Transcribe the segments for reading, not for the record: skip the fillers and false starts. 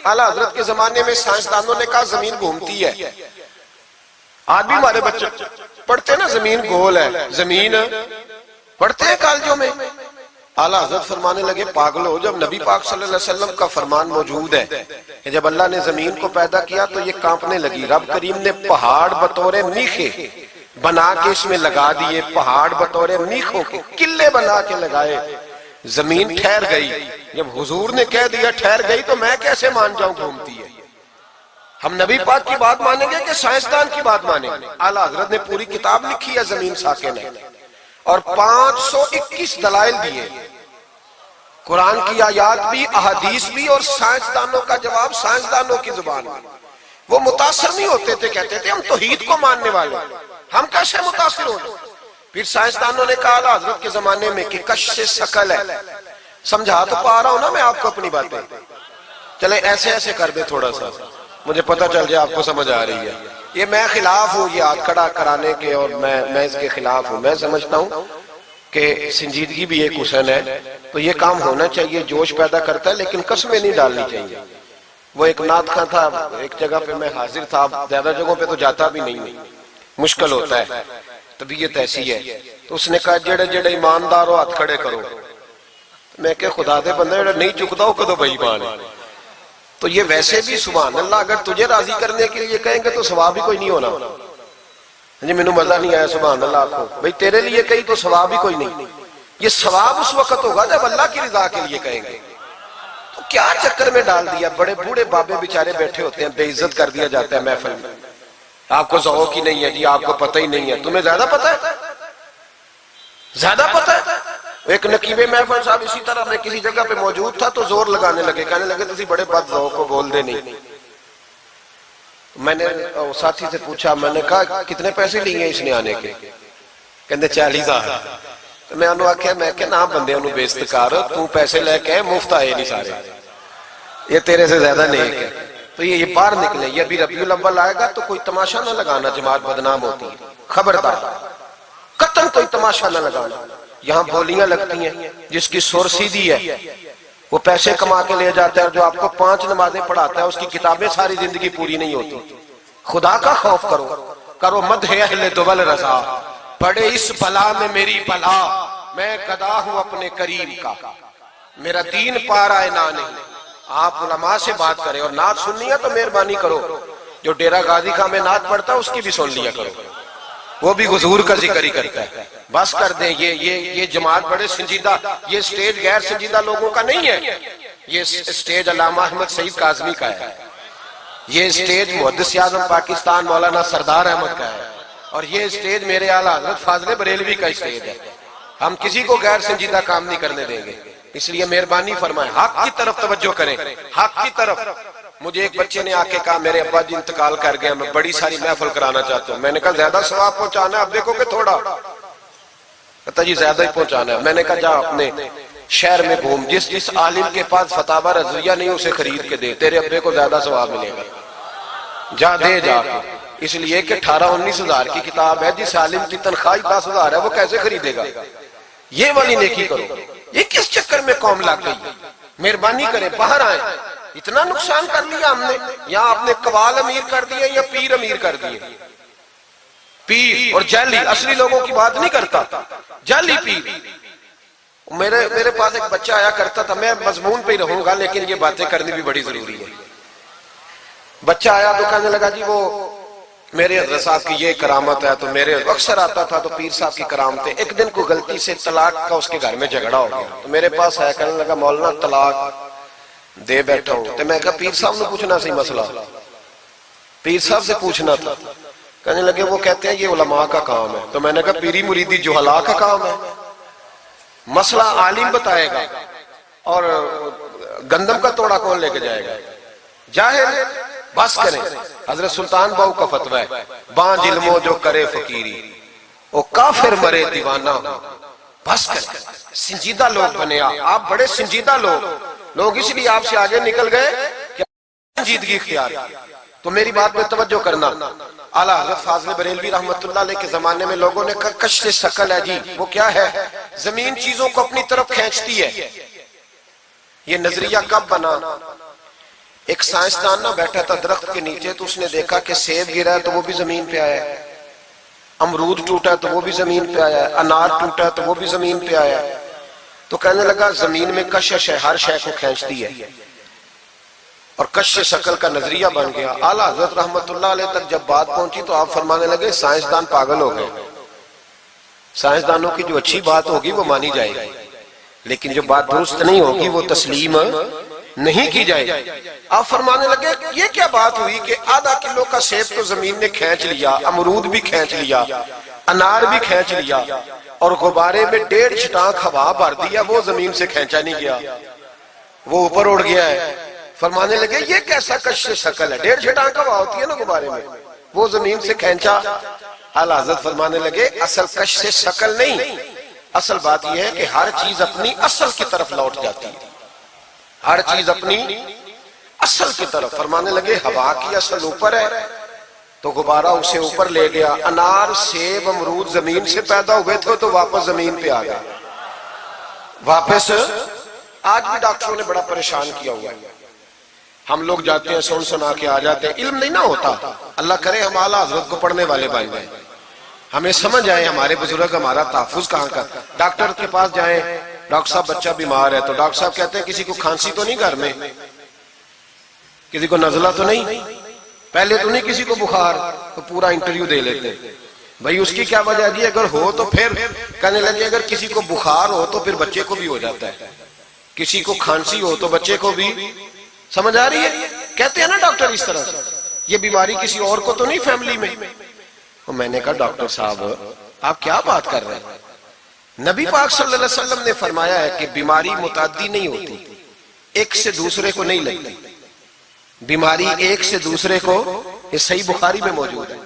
اعلیٰ حضرت کے زمانے میں سائنسدانوں نے کہا زمین گھومتی ہے. آج بھی ہمارے بچے پڑھتے ہیں نا زمین گول ہے، زمین پڑھتے ہیں کالجوں میں. اعلیٰ حضرت فرمانے لگے پاگلو، جب نبی پاک صلی اللہ علیہ وسلم کا فرمان موجود ہے کہ جب اللہ نے زمین کو پیدا کیا تو یہ کانپنے لگی، رب کریم نے پہاڑ بطور میخے بنا کے اس میں لگا دیے، پہاڑ بطور میخوں کے قلعے بنا کے لگائے، زمین ٹھہر گئی. جب حضور نے کہہ دیا ٹھہر گئی تو میں کیسے مان جاؤں گھومتی ہے؟ ہم نبی پاک کی بات مانیں گے کہ سائنسدان کی بات مانیں گے؟ اعلیٰ حضرت نے پوری کتاب لکھی ہے زمین ساکن ہے، اور 521 دلائل دیے، قرآن کی آیات بھی، احادیث بھی، اور سائنسدانوں کا جواب سائنسدانوں کی زبان میں. وہ متاثر نہیں ہوتے تھے، کہتے تھے ہم توحید کو ماننے والے، ہم کیسے متاثر ہوں؟ پھر سائنسدانوں نے کہا اعلیٰ حضرت کے زمانے میں کہ کش سے ثقل ہے. سمجھا تو پا رہا ہوں نا میں آپ کو اپنی باتیں، چلے ایسے ایسے کر دے تھوڑا سا، مجھے پتہ چل جائے آپ کو سمجھ آ رہی ہے. یہ میں خلاف ہوں یہ ہاتھ کھڑا کرانے کے، اور میں اس کے خلاف ہوں. میں سمجھتا ہوں کہ سنجیدگی بھی ایک حسن ہے، تو یہ کام ہونا چاہیے، جوش پیدا کرتا ہے، لیکن قسمیں نہیں ڈالنی چاہیے. وہ ایک نعت خواں تھا، ایک جگہ پہ میں حاضر تھا، زیادہ جگہوں پہ تو جاتا بھی نہیں، مشکل ہوتا ہے، طبیعت ایسی ہے. تو اس نے کہا جڑے جڑے ایماندار ہو ہاتھ کھڑے کرو. میں کہ خدا دے بندے جڑا نہیں چکتا ہو کدو بے ایمان ہے. تو یہ ویسے بھی سبحان اللہ اگر تجھے راضی کرنے کے لیے کہیں گے تو ثواب ہی کوئی نہیں ہونا. جی میں نے مزہ نہیں آیا سبحان اللہ آپ کو، بھئی تیرے لیے کہیں تو ثواب ہی کوئی نہیں. یہ ثواب اس وقت ہوگا جب اللہ کی رضا کے لیے کہیں گے. تو کیا چکر میں ڈال دیا، بڑے بوڑھے بابے بیچارے بیٹھے ہوتے ہیں، بے عزت کر دیا جاتا ہے محفل میں. آپ کو ذوق ہی نہیں ہے جی، آپ کو پتہ ہی نہیں ہے. تمہیں زیادہ پتہ ہے، زیادہ پتہ ہے. ایک نقیب محفل صاحب اسی طرح میں کسی جگہ پہ موجود تھا تو زور لگانے لگے، کہنے لگے تسی بڑے بد ذوق کو بول دے نہیں. میں نے ساتھی سے پوچھا، میں نے کہا کتنے پیسے لیے اس نے آنے کے؟ کہنے 40,000. میں انہوں آکھیا میں کہ نام بندے انہوں بے استقار، تو پیسے لے کے مفت آئے نہیں سارے، یہ تیرے سے زیادہ نیک ہے. تو یہ باہر نکلے. یہ ابھی ربیع الاول آئے گا تو کوئی تماشا نہ لگانا، جماعت بدنام ہوتی ہے، خبردار قطعاً کوئی تماشا نہ لگانا. یہاں بولیاں لگتی ہیں، جس کی سر سیدھی ہے وہ پیسے کما کے لے جاتا ہے، اور جو آپ کو 5 نمازیں پڑھاتا ہے اس کی کتابیں ساری زندگی پوری نہیں ہوتی. خدا کا خوف کرو مدح اہل دول رضا، پڑے اس بلا میں میری بلا، میں گدا ہوں اپنے کریم کا، میرا دین پارا نہ نہیں. آپ علماء سے بات کریں، اور نعت سننی ہے تو مہربانی کرو، جو ڈیرہ غازی خان میں نعت پڑھتا ہے اس کی بھی سن لیا کرو، وہ بھی حضور کا ذکر ہی کرتا ہے. بس کر دیں. یہ جماعت بڑے سنجیدہ، یہ سٹیج غیر سنجیدہ لوگوں کا نہیں ہے، یہ سٹیج علامہ احمد سعید کاظمی کا ہے، یہ سٹیج محدث اعظم پاکستان مولانا سردار احمد کا ہے، اور یہ سٹیج میرے اعلیٰ حضرت فاضل بریلوی کا سٹیج ہے. ہم کسی کو غیر سنجیدہ کام نہیں کرنے دیں گے. اس لیے مہربانی فرمائیں، حق کی طرف توجہ کریں، حق کی طرف. مجھے ایک بچے نے آ کے کہا میرے ابا جی انتقال کر گئے، میں بڑی ساری محفل کرانا چاہتا ہوں. میں نے کہا زیادہ ثواب پہنچانا ہے، اب دیکھو کہ تھوڑا. کہتا جی زیادہ ہی پہنچانا ہے. میں نے کہا جا اپنے شہر میں گھوم، جس عالم کے پاس فتاوی رضویہ نہیں اسے خرید کے دے، تیرے ابے کو زیادہ ثواب ملے گا. جا دے جا کے. اس لیے کہ 18-19 ہزار کی کتاب ہے، جس عالم کی تنخواہ 10,000 ہے وہ کیسے خریدے گا؟ یہ والی نیکی کرو. یہ کس چکر میں قوم لگ گئی؟ مہربانی کریں باہر آئیں. اتنا نقصان کر لیا ہم نے، یا آپ نے قوال امیر کر دیے یا پیر امیر کر دیے. پیر اور جعلی، اصلی لوگوں کی بات نہیں کرتا، جعلی پیر. میرے پاس ایک بچہ آیا کرتا تھا، میں مضمون پہ ہی رہوں گا لیکن یہ باتیں کرنی بھی بڑی ضروری ہے. بچہ آیا تو کہنے لگا جی وہ میرے حضرت صاحب کی یہ کرامت ہے. تو میرے اکثر آتا تھا تو پیر صاحب کی کرامتیں. ایک دن کو غلطی سے طلاق کا اس کے گھر میں جھگڑا ہو گیا، تو میرے پاس آیا، کہنے لگا مولانا طلاق دے بیٹھا ہوں. تو میں کہا پیر صاحب نے پوچھنا سی مسئلہ، پیر صاحب سے پوچھنا تھا. کہنے لگے وہ کہتے ہیں یہ علماء کا کام ہے. تو میں نے کہا پیری مریدی جہلاء کا کام ہے، مسئلہ عالم بتائے گا، اور گندم کا توڑا کون لے کے جائے گا؟ جاہل. بس کریں. حضرت سلطان باؤ کا فتویٰ ہے، بانج علمو جو کرے فقیری، وہ کافر مرے دیوانہ ہو. بس کریں. سنجیدہ لوگ بنے آپ، بڑے سنجیدہ لوگ اس لیے آپ سے آگے نکل گئے کہ سنجیدگی اختیار. تو میری بات میں توجہ کرنا. اعلیٰ حضرت فاضل بریلوی رحمت اللہ علیہ کے زمانے میں لوگوں نے کہا کش سے ثقل ہے جی. وہ کیا ہے؟ زمین چیزوں کو اپنی طرف کھینچتی ہے. یہ نظریہ کب بنا؟ ایک سائنسدان نہ بیٹھا تھا درخت کے نیچے، تو اس نے دیکھا کہ سیب گرا ہے تو وہ بھی زمین پہ آیا ہے، امرود ٹوٹا تو وہ بھی زمین پہ آیا ہے، انار ٹوٹا تو وہ بھی زمین پہ آیا ہے۔ تو کہنے لگا زمین میں کشش ہے، ہر شے کو کھینچتی ہے، اور کشش شکل کا نظریہ بن گیا۔ اعلیٰ حضرت رحمت اللہ علیہ تک جب بات پہنچی تو آپ فرمانے لگے سائنسدان پاگل ہو گئے، سائنسدانوں کی جو اچھی بات ہوگی وہ مانی جائے گی، لیکن جو بات درست نہیں ہوگی وہ تسلیم نہیں کی جائے گی۔ آپ فرمانے لگے یہ کیا بات ہوئی کہ آدھا کلو کا سیب تو زمین نے کھینچ لیا، امرود بھی کھینچ لیا، انار بھی کھینچ لیا، اور غبارے میں 1.5 چھٹانک ہوا بھر دیا، وہ زمین سے کھینچا نہیں گیا، وہ اوپر اڑ گیا ہے۔ فرمانے لگے یہ کیسا کشش شکل ہے، 1.5 چھٹانک ہوا ہوتی ہے نا غبارے میں، وہ زمین سے کھینچا۔ اعلیٰ حضرت فرمانے لگے اصل کشش شکل نہیں، اصل بات یہ ہے کہ ہر چیز اپنی اصل کی طرف لوٹ جاتی ہے، ہر چیز اپنی اصل کی طرف۔ فرمانے لگے ہوا کی اصل اوپر ہے تو غبارہ اسے اوپر لے گیا، انار سیب امرود زمین سے پیدا ہوئے تھے تو واپس زمین پہ آ گئے، واپس۔ آج بھی ڈاکٹروں نے بڑا پریشان کیا ہوا ہے، ہم لوگ جاتے ہیں سن سنا کے آ جاتے ہیں، علم نہیں نہ ہوتا۔ اللہ کرے ہم اعلیٰ حضرت کو پڑھنے والے بن جائیں، ہمیں سمجھ آئے ہمارے بزرگ ہمارا تحفظ کہاں کا۔ ڈاکٹر کے پاس جائیں، ڈاکٹر صاحب بچہ بیمار ہے تو ڈاکٹر صاحب کہتے ہیں کسی کو کھانسی تو نہیں گھر میں، کسی کو نزلہ تو نہیں، پہلے تو نہیں کسی کو بخار، تو پورا انٹرویو دے لیتے ہیں بھائی اس کی کیا وجہ جی، اگر ہو تو پھر کہنے لگے اگر کسی کو بخار ہو تو پھر بچے کو بھی ہو جاتا ہے، کسی کو کھانسی ہو تو بچے کو بھی۔ سمجھ آ رہی ہے؟ کہتے ہیں نا ڈاکٹر اس طرح سے، یہ بیماری کسی اور کو تو نہیں فیملی میں۔ میں نے کہا ڈاکٹر صاحب آپ کیا بات کر رہے ہیں، نبی پاک صلی اللہ علیہ وسلم نے فرمایا ہے کہ بیماری متعدی نہیں ہوتی، ایک سے دوسرے کو نہیں لگتی، بیماری ایک سے دوسرے کو، یہ صحیح بخاری میں موجود ہے۔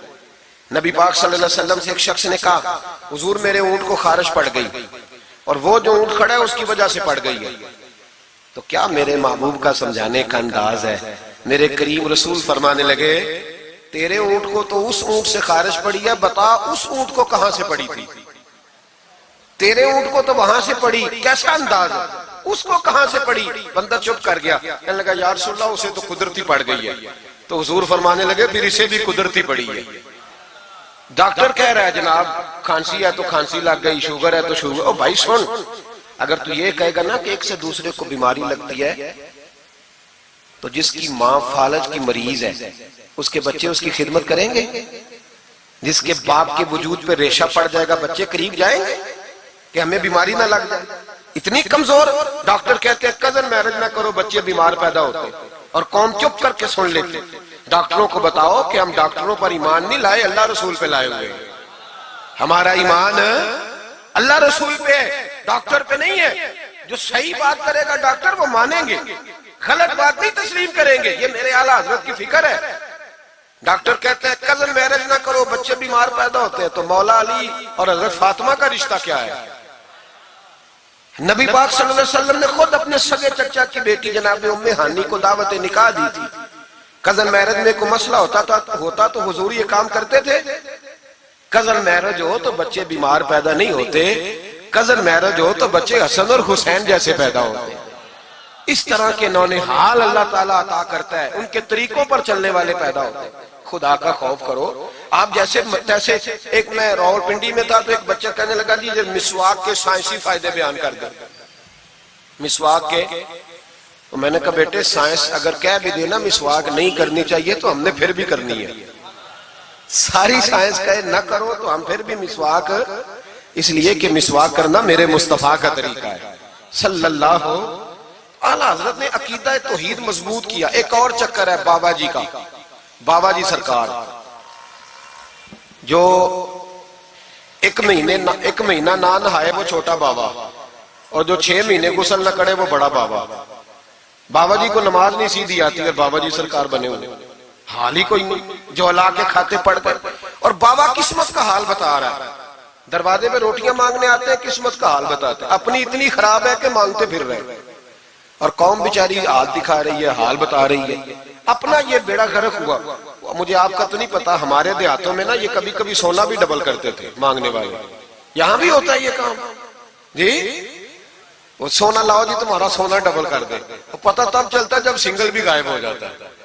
نبی پاک صلی اللہ علیہ وسلم سے ایک شخص نے کہا حضور میرے اونٹ کو خارش پڑ گئی، اور وہ جو اونٹ کھڑا ہے اس کی وجہ سے پڑ گئی ہے۔ تو کیا میرے محبوب کا سمجھانے کا انداز ہے، میرے کریم رسول فرمانے لگے تیرے اونٹ کو تو اس اونٹ سے خارش پڑی ہے، بتا اس اونٹ کو کہاں سے پڑی تھی، تیرے اونٹ کو تو وہاں سے پڑی، کیسا انداز ہے، اس کو کہاں سے پڑی؟ بندہ چپ کر گیا، کہنے لگا یا رسول اللہ اسے تو قدرتی پڑ گئی ہے۔ تو حضور فرمانے لگے پھر اسے بھی قدرتی پڑی ہے۔ ڈاکٹر کہہ رہا ہے جناب کھانسی ہے تو کھانسی لگ گئی، شوگر ہے تو شوگر۔ او بھائی سن، اگر تو یہ کہے گا نا کہ ایک سے دوسرے کو بیماری لگتی ہے، تو جس کی ماں فالج کی مریض ہے اس کے بچے اس کی خدمت کریں گے؟ جس کے باپ کے وجود پہ ریشہ پڑ جائے گا بچے قریب جائیں گے کہ ہمیں بیماری نہ لگ جائے؟ اتنی کمزور۔ ڈاکٹر کہتے ہیں کزن میرج نہ کرو بچے بیمار پیدا ہوتے، اور قوم چپ کر کے سن لیتے۔ ڈاکٹروں کو بتاؤ کہ ہم ڈاکٹروں پر ایمان نہیں لائے، اللہ رسول پہ لائے ہوئے، ہمارا ایمان اللہ رسول پہ ہے، ڈاکٹر پہ نہیں ہے۔ جو صحیح بات کرے گا ڈاکٹر وہ مانیں گے، غلط بات نہیں تسلیم کریں گے، یہ میرے اعلیٰ حضرت کی فکر ہے۔ ڈاکٹر کہتے ہیں کزن میرج نہ کرو بچے بیمار پیدا ہوتے ہیں، تو مولا علی اور حضرت فاطمہ کا رشتہ کیا ہے؟ نبی پاک صلی اللہ علیہ وسلم نے خود اپنے سگے چچا کی بیٹی جناب ام ہانی کو دعوت نکاح دی تھی۔ کزن میرج میں کوئی مسئلہ ہوتا تو حضور یہ کام کرتے تھے؟ کزن میرج ہو تو بچے بیمار پیدا نہیں ہوتے، کزن میرج ہو تو بچے حسن اور حسین جیسے پیدا ہوتے۔ اس طرح کے نونہال اللہ تعالیٰ عطا کرتا ہے، ان کے طریقوں پر چلنے والے پیدا ہوتے ہیں۔ خدا کا خوف کرو۔ آپ جیسے ایک میں راول پنڈی میں تھا تو ایک بچہ کہنے لگا جی مسواک کے سائنسی فائدے بیان کر دیں، مسواک کے۔ تو میں نے کہا بیٹے سائنس اگر کہہ بھی دینا مسواک نہیں کرنی چاہیے تو ہم نے پھر بھی کرنی ہے، ساری سائنس کہے نہ کرو تو ہم پھر بھی مسواک، اس لیے کہ مسواک کرنا میرے مصطفیٰ کا طریقہ ہے صلی اللہ ہو۔ اعلیٰ حضرت نے عقیدہ توحید مضبوط کیا۔ ایک اور چکر ہے بابا جی کا، بابا جی سرکار جو ایک مہینہ نہ نہائے وہ چھوٹا بابا، اور جو 6 مہینے غسل نہ کرے وہ بڑا بابا۔ بابا جی کو نماز نہیں سیدھی آتی اور بابا جی سرکار بنے ہوئے، حال ہی کوئی نہیں، جو اللہ کے کھاتے پڑھ کر، اور بابا قسمت کا حال بتا رہا ہے۔ دروازے پہ روٹیاں مانگنے آتے ہیں، قسمت کا حال بتاتے ہیں، اپنی اتنی خراب ہے کہ مانگتے پھر رہے ہیں، اور قوم بیچاری حال دکھا رہی ہے، حال بتا رہی ہے، اپنا یہ بیڑا غرق ہوا۔ مجھے آپ کا تو نہیں پتا، ہمارے دیہاتوں میں نا یہ کبھی کبھی سونا بھی ڈبل کرتے تھے مانگنے والے، یہاں بھی ہوتا ہے یہ کام جی۔ وہ سونا لاؤ جی تمہارا سونا ڈبل کر دے. پتہ تب چلتا ہے جب سنگل بھی غائب ہو جاتا ہے.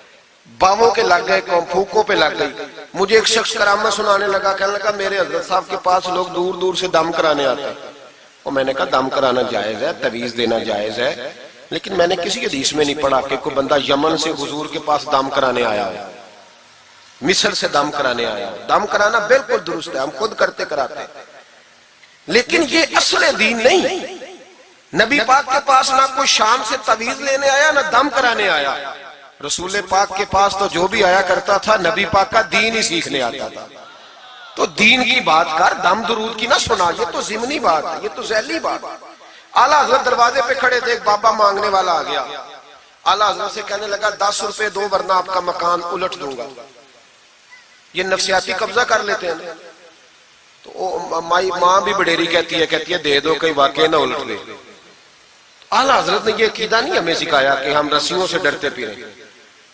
باووں کے لگ گئے, پھوکوں پہ لگ گئی. مجھے ایک شخص کرامت سنانے لگا, کہنے لگا میرے حضرت صاحب کے پاس لوگ دور دور سے دم کرانے آتے ہیں. اور میں نے کہا دم کرانا جائز ہے, تویز دینا جائز ہے, لیکن میں نے کسی حدیث میں نہیں پڑھا کہ کوئی بندہ یمن سے حضور کے پاس دم کرانے آیا ہے, مصر سے دم کرانے آیا ہے. دم کرانا بالکل درست ہے, ہم خود کرتے کراتے ہیں, لیکن یہ اصل دین نہیں. نبی پاک کے پاس نہ کوئی شام سے تویز لینے آیا نہ دم کرانے آیا. رسول پاک کے پاس تو جو بھی آیا کرتا تھا نبی پاک کا دین ہی سیکھنے آتا تھا. تو دین کی بات کر, دم درود کی نہ سنا, یہ تو ضمنی بات ہے, یہ تو ذیلی بات ہے. اعلیٰ حضرت دروازے پہ کھڑے تھے, ایک بابا مانگنے والا آ گیا. اعلیٰ حضرت سے کہنے لگا 10 روپے دو ورنہ آپ کا مکان الٹ دوں گا. یہ نفسیاتی قبضہ کر لیتے ہیں. تو ماں بھی بڑیری کہتی ہے دے دو کہیں واقعی نہ الٹ دے. اعلیٰ حضرت نے یہ عقیدہ نہیں ہمیں سکھایا کہ ہم رسیوں سے ڈرتے پھریں.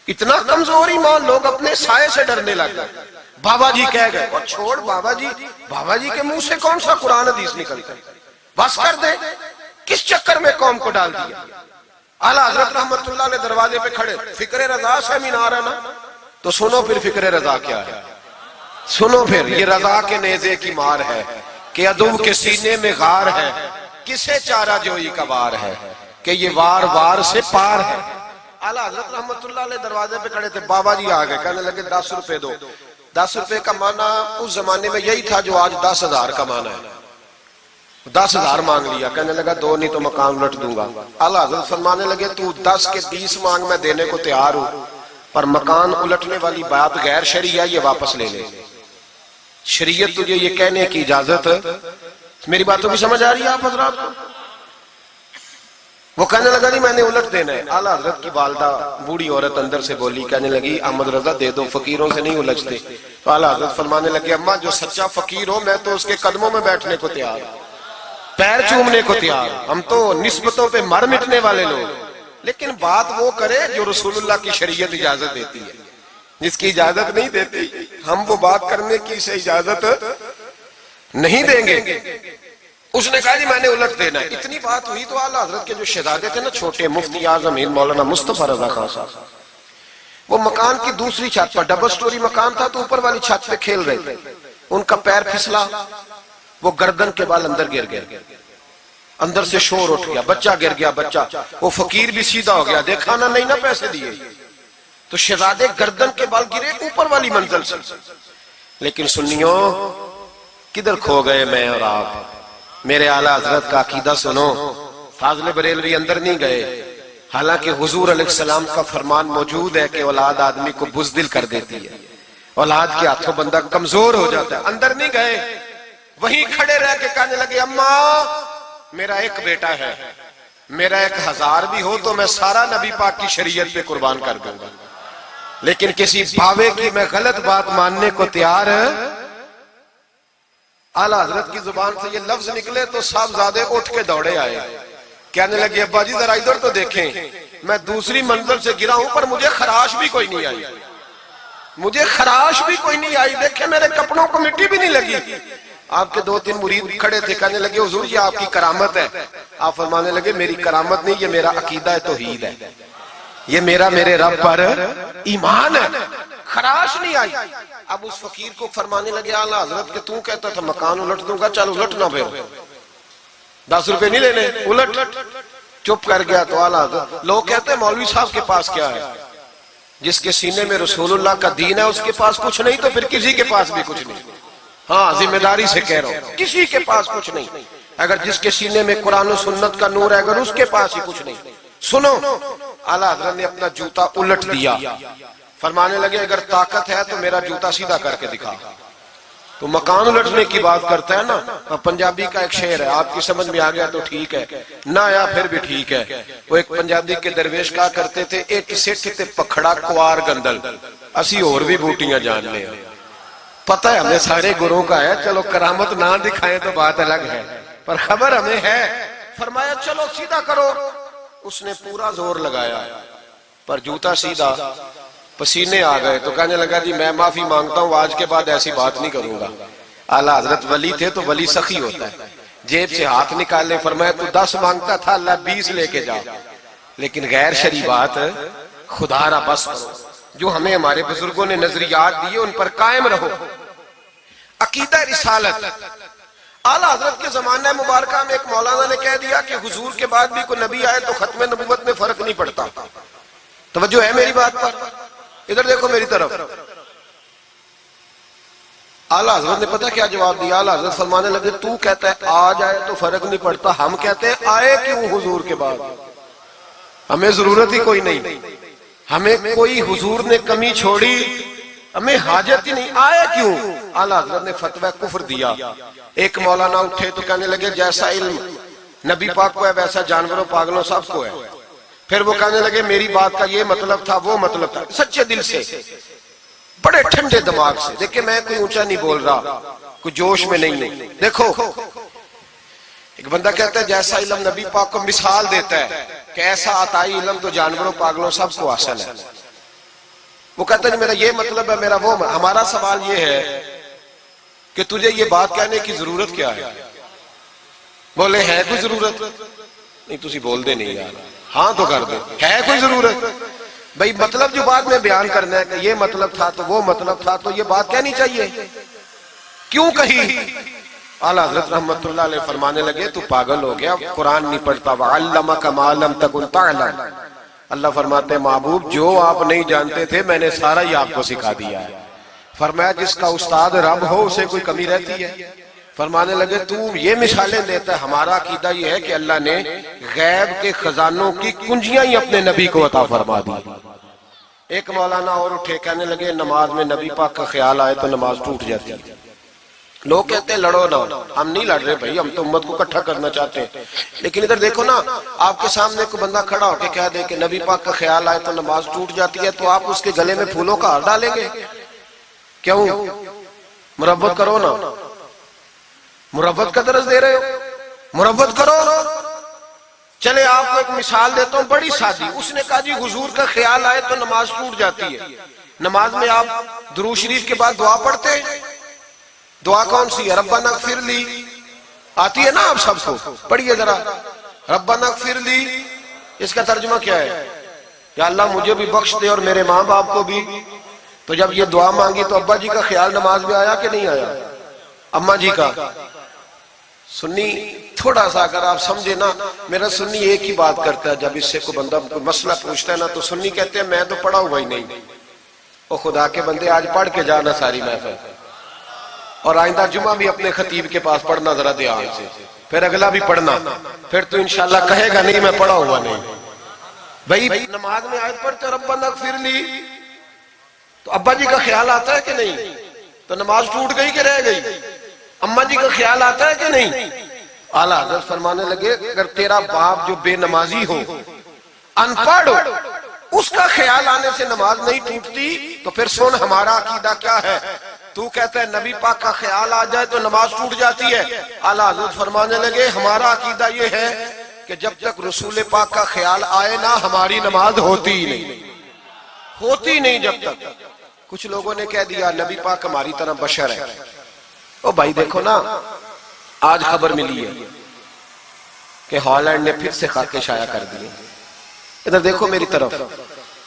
اتنا کمزور ایمان, لوگ اپنے سائے سے ڈرنے لگ گئے. بابا جی کہہ گئے, اور چھوڑ بابا جی کے منہ سے کون سا قرآن حدیث نکلتا ہے, بس کر دے. کس چکر میں قوم کو ڈال دیا. اعلیٰ حضرت رحمت اللہ علیہ دروازے پہ کھڑے, فکر رضا سے مینار ہے نا, تو سنو پھر فکر رضا کیا ہے. سنو پھر, یہ رضا کے نیزے کی مار ہے کہ عدو کے سینے میں غار ہے, کسے چارہ جوئی کا وار ہے کہ یہ وار وار سے پار ہے. اعلیٰ حضرت رحمت اللہ علیہ دروازے پہ کھڑے تھے, بابا جی آ گئے, کہنے لگے 10 روپے دو. 10 روپے کا معنی اس زمانے میں یہی تھا جو آج 10,000 کا معنی ہے. 10,000 مانگ لیا, کہنے لگا دو نہیں تو مکان الٹ دوں گا. اعلیٰ حضرت فرمانے لگے تو 10 کے 20 مانگ میں دینے کو تیار ہوں, پر مکان الٹنے والی بات غیر شرعی ہے, یہ واپس لے لے. شریعت تجھے یہ کہنے کی اجازت, میری باتوں کی سمجھ آ رہی ہے آپ حضرات کو؟ وہ کہنے لگا نہیں میں نے الٹ دینا ہے. اعلیٰ حضرت کی والدہ بوڑھی عورت اندر سے بولی, کہنے لگی احمد رضا دے دو, فقیروں سے نہیں الجھتے. تو اعلیٰ حضرت فرمانے لگے اماں جو سچا فقیر ہو میں تو اس کے قدموں میں بیٹھنے کو تیار, پیر چومنے کو تیار. ہم تو نسبتوں پہ مر مٹنے والے لوگ, لیکن بات وہ کرے جو رسول اللہ کی شریعت اجازت دیتی ہے. جس کی اجازت نہیں دیتی ہم وہ بات کرنے کی اسے اجازت نہیں دیں گے. اس نے کہا جی میں نے الٹ دینا ہے. اتنی بات ہوئی تو اعلیٰ حضرت کے جو شہزادے تھے نا چھوٹے, مفتی اعظم ہند مولانا مصطفیٰ رضا خان صاحب, وہ مکان کی دوسری چھت پر, ڈبل سٹوری مکان تھا تو اوپر والی چھت پہ کھیل رہے تھے. ان کا پیر پھسلا, وہ گردن کے بال اندر گر گئے, اندر سے شور اٹھ گیا, بچہ گر گیا. بچہ وہ فقیر بھی سیدھا ہو گیا, دیکھا نہ نہیں نہ پیسے دیے. تو شہزادے گردن کے بال گرے اوپر والی منزل سے. لیکن سنیوں کدھر کھو گئے میں اور آپ. میرے اعلیٰ حضرت کا عقیدہ سنو, فاضل بریلوی اندر نہیں گئے, حالانکہ حضور علیہ السلام کا فرمان موجود ہے کہ اولاد آدمی کو بزدل کر دیتی ہے, اولاد کے ہاتھوں بندہ کمزور ہو جاتا ہے. اندر نہیں گئے, وہیں کھڑے رہ کے کہنے لگے اماں میرا ایک بیٹا ہے, میرا 1000 بھی ہو تو میں سارا نبی پاک کی شریعت پہ قربان کر دوں گا, لیکن کسی بھاوے کی میں غلط بات ماننے کو تیار. اعلیٰ حضرت کی زبان سے یہ لفظ نکلے تو صاحبزادے اٹھ کے دوڑے آئے, کہنے لگے ابا جی ذرا ادھر تو دیکھیں, میں دوسری منزل سے گرا ہوں پر مجھے خراش بھی کوئی نہیں آئی, مجھے خراش بھی کوئی نہیں آئی. دیکھیں میرے کپڑوں کو مٹی بھی نہیں لگی. آپ کے 2-3 مرید کھڑے تھے, کہنے لگے حضور یہ آپ کی کرامت ہے. آپ فرمانے لگے میری کرامت نہیں, یہ میرا عقیدہ توحید ہے, یہ میرا میرے رب پر ایمان ہے. خراش نہیں آئی. اب اس فقیر کو فرمانے لگے اعلیٰ حضرت کہ تو کہتا تھا مکان الٹ دوں گا, چل الٹ نہ پھر 10 روپے نہیں لینے, الٹ. چپ کر گیا. تو اعلیٰ حضرت, لوگ کہتے ہیں مولوی صاحب کے پاس کیا ہے, جس کے سینے میں رسول اللہ کا دین ہے اس کے پاس کچھ نہیں تو پھر کسی کے پاس بھی کچھ نہیں. ہاں ذمہ داری سے کہہ رہا ہوں, کسی کے پاس کچھ نہیں. اگر جس کے سینے میں قرآن و سنت کا نور ہے اگر اس کے پاس ہی کچھ نہیں. سنو, اعلیٰ حضرت نے اپنا جوتا الٹ دیا, فرمانے لگے اگر طاقت ہے تو میرا جوتا سیدھا کر کے دکھا. تو مکان الٹنے کی بات کرتا ہے نا, پنجابی کا ایک شعر ہے, آپ کی سمجھ میں آ گیا تو ٹھیک ہے, نہ آیا پھر بھی ٹھیک ہے. وہ ایک پنجابی کے درویش کہا کرتے تھے, ایک سٹھ تے پکھڑا کوار گندل, اسی اور بھی بوٹیاں جان لے. پتہ ہے ہمیں سارے گروہ کا ہے, چلو کرامت نہ دکھائیں تو بات الگ ہے, پر خبر ہمیں ہے. فرمایا چلو سیدھا کرو. اس نے پورا زور لگایا پر جوتا سیدھا, پسینے آ گئے. تو کہنے لگا جی میں معافی مانگتا ہوں, آج کے بعد ایسی بات نہیں کروں گا. اعلیٰ حضرت ولی تھے تو ولی سخی ہوتا ہے, جیب سے ہاتھ نکالے، فرمایا تو 10 مانگتا تھا، اللہ 20 لے کے جا، لیکن غیر شرعی بات خدا را بس کرو۔ جو ہمیں ہمارے بزرگوں نے نظریات دیے ان پر قائم رہو۔ عقیدہ رسالت، اعلیٰ حضرت کے زمانہ مبارکہ میں ایک مولانا نے کہہ دیا کہ حضور کے بعد بھی کوئی نبی آئے تو ختم نبوت میں فرق نہیں پڑتا۔ توجہ ہے میری بات پر؟ ادھر دیکھو میری طرف۔ اعلیٰ حضرت نے پتہ کیا جواب دیا؟ اعلیٰ حضرت فرمانے لگے تو کہتا ہے آ جائے تو فرق نہیں پڑتا، ہم کہتے ہیں آئے کیوں حضور کے بعد؟ ہمیں ضرورت ہی کوئی نہیں، ہمیں کوئی حضور نے کمی چھوڑی، ہمیں حاجت ہی نہیں، آئے کیوں؟ اعلیٰ حضرت نے فتویٰ کفر دیا۔ ایک مولانا اٹھے تو کہنے لگے جیسا علم نبی پاک کو ہے ویسا جانوروں پاگلوں سب کو ہے۔ پھر وہ کہنے لگے میری بات کا یہ مطلب تھا وہ مطلب تھا، سچے دل سے، بڑے ٹھنڈے دماغ سے۔ دیکھیں میں کوئی اونچا نہیں بول رہا، کوئی جوش میں نہیں ہوں۔ دیکھو ایک بندہ کہتا ہے جیسا علم نبی پاک کو مثال دیتا ہے کہ ایسا عطائی علم تو جانوروں پاگلوں سب کو حاصل ہے۔ وہ کہتا ہے میرا یہ مطلب ہے، میرا وہ مطلب۔ ہمارا سوال یہ ہے کہ تجھے یہ بات کہنے کی ضرورت کیا ہے؟ بولے ہے کوئی ضرورت؟ نہیں تسی بول دے نہیں یار، ہاں تو کر دے، ہے کوئی ضرورت؟ بھئی مطلب جو بات میں بیان کرنا ہے کہ یہ مطلب تھا تو وہ مطلب تھا، تو یہ بات کہنی چاہیے، کیوں کہی؟ اعلیٰ حضرت رحمت اللہ علیہ فرمانے لگے تو پاگل ہو گیا، قرآن نہیں پڑھتا، وَعَلَّمَكَ مَا لَمْ تَكُنْ تَعْلَمْ۔ اللہ فرماتے ہیں محبوب جو آپ نہیں جانتے تھے میں نے سارا ہی آپ کو سکھا دیا ہے۔ فرمایا جس کا استاد رب ہو اسے کوئی کمی رہتی ہے؟ فرمانے لگے تو یہ مثالیں دیتا ہے، ہمارا عقیدہ یہ ہے کہ اللہ نے غیب کے خزانوں کی کنجیاں ہی اپنے نبی کو عطا فرما دی۔ ایک مولانا اور اٹھے کہنے لگے نماز میں نبی پاک کا خیال آئے تو نماز ٹوٹ جاتی ہے۔ لوگ کہتے ہیں لڑو نہ، ہم نہیں لڑ رہے بھائی، ہم تو امت کو اکٹھا کرنا چاہتے ہیں۔ لیکن ادھر دیکھو نا، آپ کے سامنے کوئی بندہ کھڑا ہو کے کہہ دے کہ نبی پاک کا خیال آئے تو نماز ٹوٹ جاتی ہے، تو آپ اس کے گلے میں پھولوں کا ہار ڈالیں گے؟ کیوں؟ مربت کرو نا، مربت کا درس دے رہے ہو، مربت کرو۔ چلے آپ کو ایک مثال دیتا ہوں بڑی سادی۔ اس نے کہا جی حضور کا خیال آئے تو نماز ٹوٹ جاتی ہے۔ نماز میں آپ درود شریف کے بعد دعا پڑھتے ہیں، دعا کون سی ہے؟ ربنا اغفر لی، آتی ہے نا آپ سب کو، پڑھیے ذرا ربنا اغفر لی۔ اس کا ترجمہ کیا ہے؟ یا اللہ مجھے بھی بخش دے اور میرے ماں باپ کو بھی۔ تو جب یہ دعا مانگی تو ابا جی کا خیال نماز میں آیا کہ نہیں آیا؟ اماں جی کا؟ سنی تھوڑا سا اگر آپ سمجھے نا، میرا سنی ایک ہی بات کرتا ہے، جب اس سے کوئی بندہ کوئی مسئلہ پوچھتا ہے نا تو سنی کہتے ہیں میں تو پڑھا ہوا ہی نہیں۔ او خدا کے بندے آج پڑھ کے جانا ساری محفل، اور آئندہ جمعہ بھی اپنے خطیب کے پاس پڑھنا ذرا دھیان سے، پھر اگلا بھی پڑھنا، پھر تو انشاءاللہ کہے گا نہیں میں پڑھا ہوا نہیں۔ بھائی نماز میں آیت پڑھتے ربنا اغفر لی تو ابا جی کا خیال آتا ہے کہ نہیں؟ تو نماز ٹوٹ گئی کہ رہ گئی؟ اماں جی کا خیال آتا ہے کہ نہیں؟ اعلیٰ حضرت فرمانے لگے اگر تیرا باپ جو بے نمازی ہو، ان پڑھ ہو، اس کا خیال آنے سے نماز نہیں ٹوٹتی، تو پھر سن ہمارا عقیدہ کیا ہے۔ تو کہتا ہے نبی پاک کا خیال آ جائے تو نماز ٹوٹ جاتی ہے۔ اعلیٰ حضرت فرمانے لگے ہمارا عقیدہ یہ ہے کہ جب تک رسول پاک کا خیال آئے نا ہماری نماز ہوتی ہی نہیں، ہوتی نہیں جب تک۔ کچھ لوگوں نے کہہ دیا نبی پاک ہماری طرح بشر ہے۔ او بھائی دیکھو نا، آج خبر ملی ہے کہ ہالینڈ نے پھر سے خاکے شائع کر دیے۔ ادھر دیکھو میری طرف،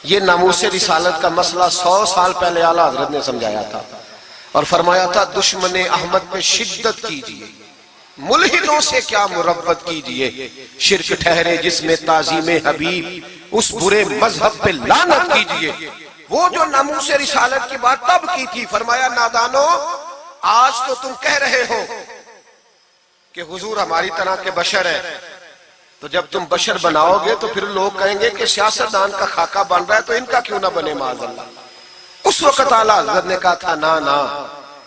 یہ ناموس رسالت کا مسئلہ 100 سال پہلے اعلیٰ حضرت نے سمجھایا تھا اور فرمایا تھا دشمن احمد پہ شدت کیجئے، ملحدوں سے کیا مربت کیجئے، شرک ٹھہرے جس میں تعظیم حبیب، اس برے مذہب پہ لعنت کیجئے۔ وہ جو ناموس رسالت کی بات تب کی تھی، فرمایا نادانو آج تو تم کہہ رہے ہو کہ حضور ہماری طرح کے بشر ہے، تو جب تم بشر بناؤ گے تو پھر لوگ کہیں گے کہ سیاستدان کا خاکہ بن رہا ہے تو ان کا کیوں نہ بنے معاذ اللہ۔ اس وقت اعلیٰ حضرت نے کہا تھا نا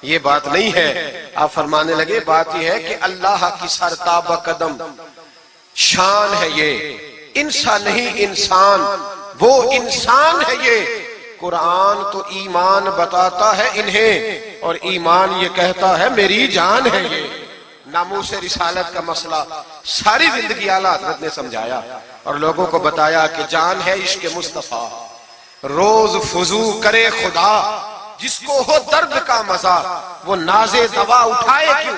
یہ بات نہیں ہے۔ آپ فرمانے لگے بات یہ ہے کہ اللہ کی سرتاب قدم شان ہے، یہ انسان نہیں انسان، وہ انسان ہے۔ یہ قرآن تو ایمان بتاتا ہے انہیں، اور ایمان یہ کہتا ہے میری جان ہے۔ یہ ناموس رسالت کا مسئلہ ساری زندگی اعلیٰ حضرت نے سمجھایا اور لوگوں کو بتایا کہ جان ہے عشق مصطفیٰ، روز فضو کرے خدا، جس کو ہو درد کا مزہ وہ ناز دوا اٹھائے کیوں۔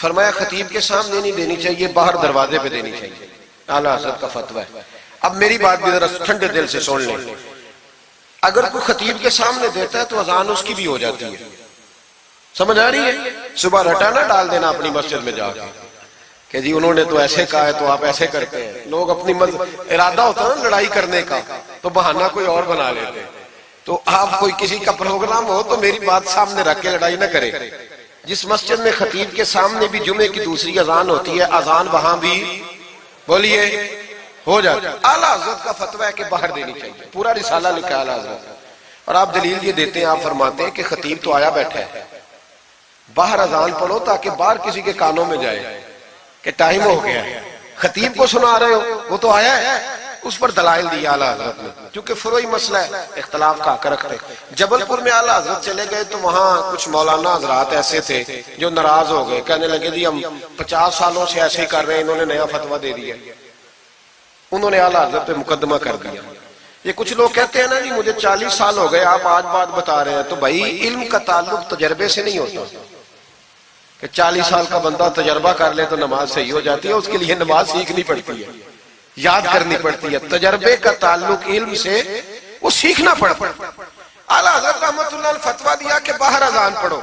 فرمایا خطیب کے سامنے نہیں دینی چاہیے، باہر دروازے پہ دینی چاہیے، اعلیٰ حضرت کا فتویٰ ہے۔ اب میری بات بھی ذرا ٹھنڈے دل سے سن لیں، اگر کوئی خطیب کے سامنے دیتا ہے تو اذان اس کی بھی ہو جاتی ہے، سمجھ آ رہی ہے؟ صبح رٹا نہ ڈال دینا اپنی مسجد میں جا کے کہ جی انہوں نے تو ایسے کہا ہے تو آپ ایسے کرتے ہیں۔ لوگ اپنی ارادہ ہوتا ہے نا لڑائی کرنے کا تو بہانہ کوئی اور بنا لیتے، تو آپ کوئی کسی کا پروگرام ہو تو میری بات سامنے رکھ کے لڑائی نہ کرے۔ جس مسجد میں خطیب کے سامنے بھی جمعے کی دوسری اذان ہوتی ہے، اذان وہاں بھی بولیے ہو جاتا ہے۔ اعلیٰ حضرت کا فتویٰ ہے کہ باہر دینی چاہیے، پورا رسالہ لکھا ہے اعلیٰ حضرت، اور آپ دلیل یہ دیتے ہیں، آپ فرماتے ہیں کہ خطیب تو آیا بیٹھا ہے، باہر اذان پڑھو تاکہ باہر کسی کے کانوں میں جائے کہ ٹائم ہو گیا ہے، خطیب کو سنا رہے ہو، وہ تو آیا ہے۔ اس پر دلائل دیا اعلیٰ حضرت نے، کیونکہ فروعی مسئلہ ہے، اختلاف کا حق رکھتے۔ جبل پور میں اعلیٰ حضرت چلے گئے تو وہاں کچھ مولانا حضرات ایسے تھے جو ناراض ہو گئے، کہنے لگے جی ہم 50 سالوں سے ایسے ہی کر رہے ہیں، انہوں نے نیا فتویٰ دے دیا، انہوں نے اعلیٰ حضرت پہ مقدمہ کر دیا۔ یہ کچھ لوگ کہتے ہیں نا جی مجھے 40 سال ہو گئے آپ آج بات بتا رہے ہیں، تو بھائی علم کا تعلق تجربے سے نہیں ہوتا کہ 40 سال کا بندہ تجربہ کر لے تو نماز صحیح ہو جاتی ہے، اس کے لیے نماز سیکھنی پڑتی ہے، یاد کرنی پڑتی ہے۔ تجربے کا تعلق علم سے وہ سیکھنا پڑتا ہے۔ اعلیٰ حضرت رحمۃ اللہ نے فتویٰ دیا کہ باہر اذان پڑھو،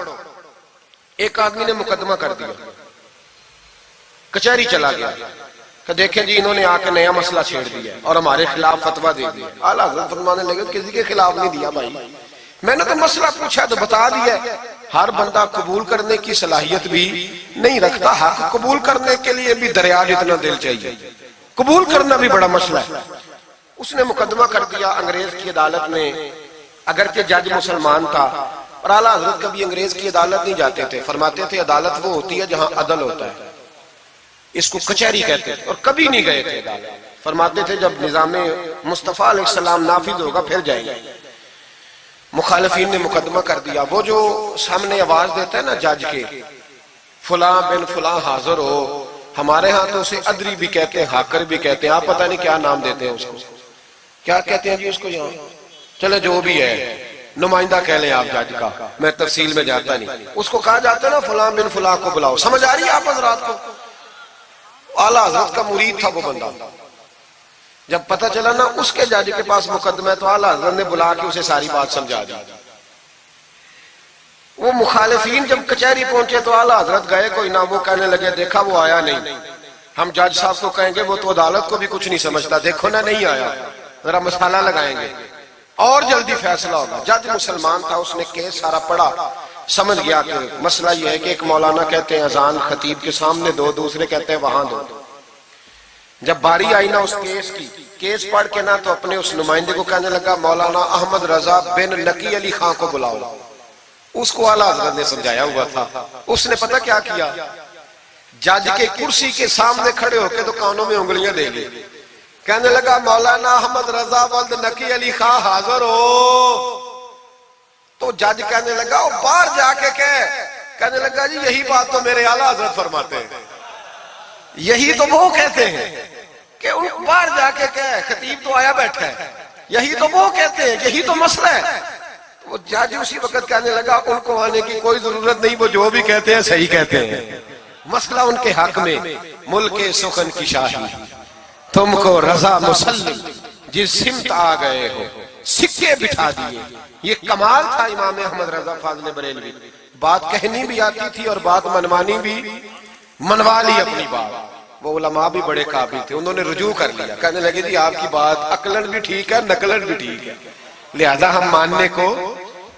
ایک آدمی نے مقدمہ کر دیا، کچہری چلا گیا کہ دیکھیں جی انہوں نے آ کے نیا مسئلہ چھیڑ دیا اور ہمارے خلاف فتویٰ دے دیا۔ اعلیٰ حضرت فرمانے لگے کسی کے خلاف نہیں دیا بھائی، میں نے تو مسئلہ پوچھا تو بتا دیا۔ ہر بندہ قبول کرنے کی صلاحیت بھی نہیں رکھتا، حق قبول کرنے کے لیے بھی دریا جتنا دل چاہیے، قبول کرنا بھی بڑا مسئلہ ہے۔ اس نے مقدمہ کر دیا انگریز کی عدالت میں، اگرچہ جج مسلمان تھا، اور اعلیٰ حضرت کبھی انگریز کی عدالت نہیں جاتے تھے، فرماتے تھے عدالت وہ ہوتی ہے جہاں عدل ہوتا ہے، اس کو کچہری کہتے تھے، اور کبھی نہیں گئے تھے عدالت۔ فرماتے تھے جب نظام مصطفیٰ علیہ السلام نافذ ہوگا پھر جائیں گے۔ مخالفین نے مقدمہ کر دیا، وہ جو سامنے آواز دیتا ہے نا جج کے، فلاں بن فلاں حاضر ہو، ہمارے ہاں تو اسے ادری بھی کہتے ہیں، حاکر بھی کہتے ہیں، آپ پتہ نہیں کیا نام دیتے ہیں اس کو، کیا کہتے ہیں جی اس کو یہاں، چلے جو بھی ہے نمائندہ کہہ لیں آپ جج کا، میں تفصیل میں جاتا نہیں، اس کو کہا جاتا ہے نا فلاں بن فلاں کو بلاؤ۔ سمجھ آ رہی ہے آپ حضرات کو؟ اعلیٰ حضرت کا مرید تھا وہ بندہ، جب پتہ چلا نا اس کے جج کے پاس مقدمہ ہے تو اعلیٰ حضرت نے بلا کے اسے ساری بات سمجھا دی۔ وہ مخالفین جب کچہری پہنچے تو اعلیٰ حضرت گئے کوئی نہ، وہ کہنے لگے دیکھا وہ آیا نہیں، ہم جج صاحب کو کہیں گے وہ تو عدالت کو بھی کچھ نہیں سمجھتا، دیکھو نا نہیں آیا، ذرا مسئلہ لگائیں گے اور جلدی فیصلہ ہوگا۔ جج مسلمان تھا، اس نے کیس سارا پڑھا، سمجھ گیا کہ مسئلہ یہ ہے کہ ایک مولانا کہتے ہیں اذان خطیب کے سامنے دو، دوسرے کہتے ہیں وہاں دو۔ جب باری آئی نا اس کیس کی، کیس پڑھ کے نا تو اپنے اس نمائندے کو کہنے لگا مولانا احمد رضا بن نقی علی خان کو بلاؤ۔ اس کو اعلیٰ حضرت نے سمجھایا ہوا تھا، اس نے پتہ کیا کیا، جج کے کرسی کے سامنے کھڑے ہو کے تو کانوں میں انگلیاں دے لی، کہنے لگا مولانا احمد رضا ولد نقی علی خان حاضر ہو۔ تو جج کہنے لگا وہ باہر جا کے کہنے لگا جی یہی بات تو میرے اعلیٰ حضرت فرماتے ہیں، یہی تو وہ کہتے ہیں کہ ان باہر جا کے خطیب تو آیا بیٹھا ہے، یہی تو وہ کہتے ہیں، یہی تو مسئلہ ہے۔ وہ جج اسی وقت کہنے لگا ان کو آنے کی کوئی ضرورت نہیں، وہ جو بھی کہتے ہیں صحیح کہتے ہیں، مسئلہ ان کے حق میں ملک سخن کی شاہی، تم کو رضا مسلم جس سمت آ گئے ہو سکے بٹھا دیے۔ یہ کمال تھا امام احمد رضا فاضل بریلوی، بات کہنی بھی آتی تھی اور بات منوانی بھی، منوا لی اپنی بات۔ وہ علماء بھی بڑے قابل تھے، انہوں نے رجوع کر لیا، کہنے لگے جی آپ کی بات عقلن بھی ٹھیک ہے نقلن بھی ٹھیک ہے، لہذا ہم ماننے کو۔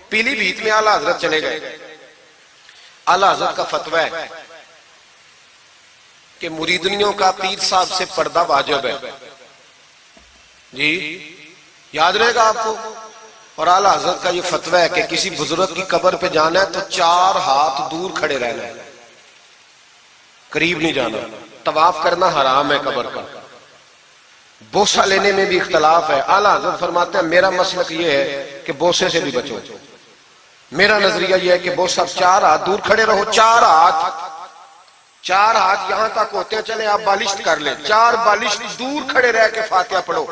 پیلی بھیت میں اعلیٰ حضرت چلے گئے، اعلیٰ حضرت کا فتویٰ ہے کہ مریدنیوں کا پیر صاحب سے پردہ واجب ہے، جی یاد رہے گا آپ کو۔ اور اعلیٰ حضرت کا یہ فتویٰ ہے کہ کسی بزرگ کی قبر پہ جانا ہے تو 4 ہاتھ دور کھڑے رہنا ہے، قریب نہیں جانا، طواف کرنا حرام ہے قبر کا، بوسہ لینے میں بھی اختلاف ہے۔ اعلیٰ حضرت فرماتے ہیں میرا مسلک یہ ہے کہ بوسے سے بھی بچو، میرا نظریہ یہ ہے کہ بوسہ 4 ہاتھ دور کھڑے رہو، 4 ہاتھ یہاں تک ہوتے ہیں، چلے آپ بالشت کر لیں، 4 بالشت دور کھڑے رہ کے فاتحہ پڑھو۔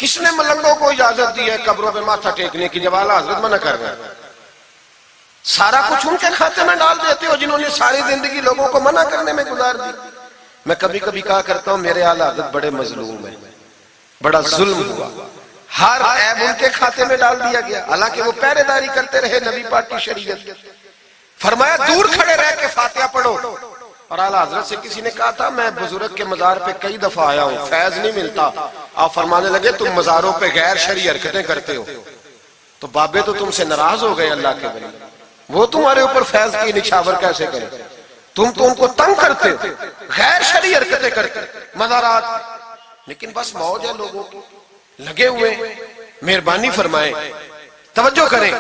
کس نے ملنگوں کو اجازت دی ہے قبروں پہ ماتھا ٹیکنے کی جب اعلیٰ حضرت منع کر رہے ہیں؟ سارا کچھ ان کے کھاتے میں ڈال دیتے ہو جنہوں نے ساری زندگی لوگوں کو منع کرنے میں گزار دی. میں کبھی کبھی کہا کرتا ہوں میرے اعلیٰ حضرت بڑے مظلوم ہیں, بڑا ظلم ہوا, ہر عیب ان کے کھاتے میں ڈال دیا گیا, حالانکہ وہ پہرے داری کرتے رہے نبی پاک کی شریعت. فرمایا دور کھڑے رہ کے فاتحہ پڑھو. اور اعلیٰ حضرت سے کسی نے کہا تھا میں بزرگ کے مزار پہ کئی دفعہ آیا ہوں, فیض نہیں ملتا. آپ فرمانے لگے تم مزاروں پہ غیر شرعی حرکتیں کرتے ہو, تو بابے تو تم سے ناراض ہو گئے اللہ کے ولی, وہ تمہارے اوپر فیض کی نچھاور کیسے کرے, تم تو ان کو تنگ کرتے ہو, غیر شرعی حرکتیں کرتے مزارات. لیکن بس موج ہے لوگوں کی, لگے ہوئے. مہربانی فرمائیں, توجہ کریں.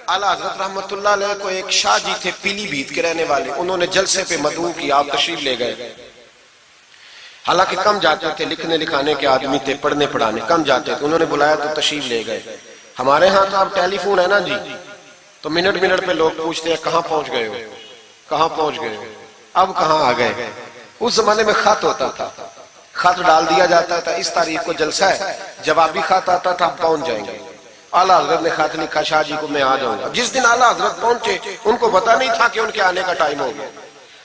اعلیٰ حضرت رحمت اللہ علیہ کو ایک شاہ جی تھے پیلی بھیت کے رہنے والے, انہوں نے جلسے پہ مدعو کیا, آپ تشریف لے گئے. حالانکہ کم جاتے تھے, لکھنے لکھانے کے آدمی تھے, پڑھنے پڑھانے کم جاتے تھے. انہوں نے بلایا تو تشریف لے گئے. ہمارے ہاں تو اب ٹیلی فون ہے نا جی, تو منٹ منٹ پہ لوگ پوچھتے ہیں کہاں پہنچ گئے ہو, کہاں پہنچ گئے ہو, اب کہاں آ گئے. اس زمانے میں خط ہوتا تھا, خط ڈال دیا جاتا تھا اس تاریخ کو جلسہ ہے, جوابی خط آتا تھا ہم پہنچ جائیں گے. اعلیٰ حضرت نے خط لکھا شاہ جی کو میں آ جاؤں گا. جس دن اعلیٰ حضرت پہنچے ان کو پتا نہیں تھا کہ ان کے آنے کا ٹائم ہو گیا.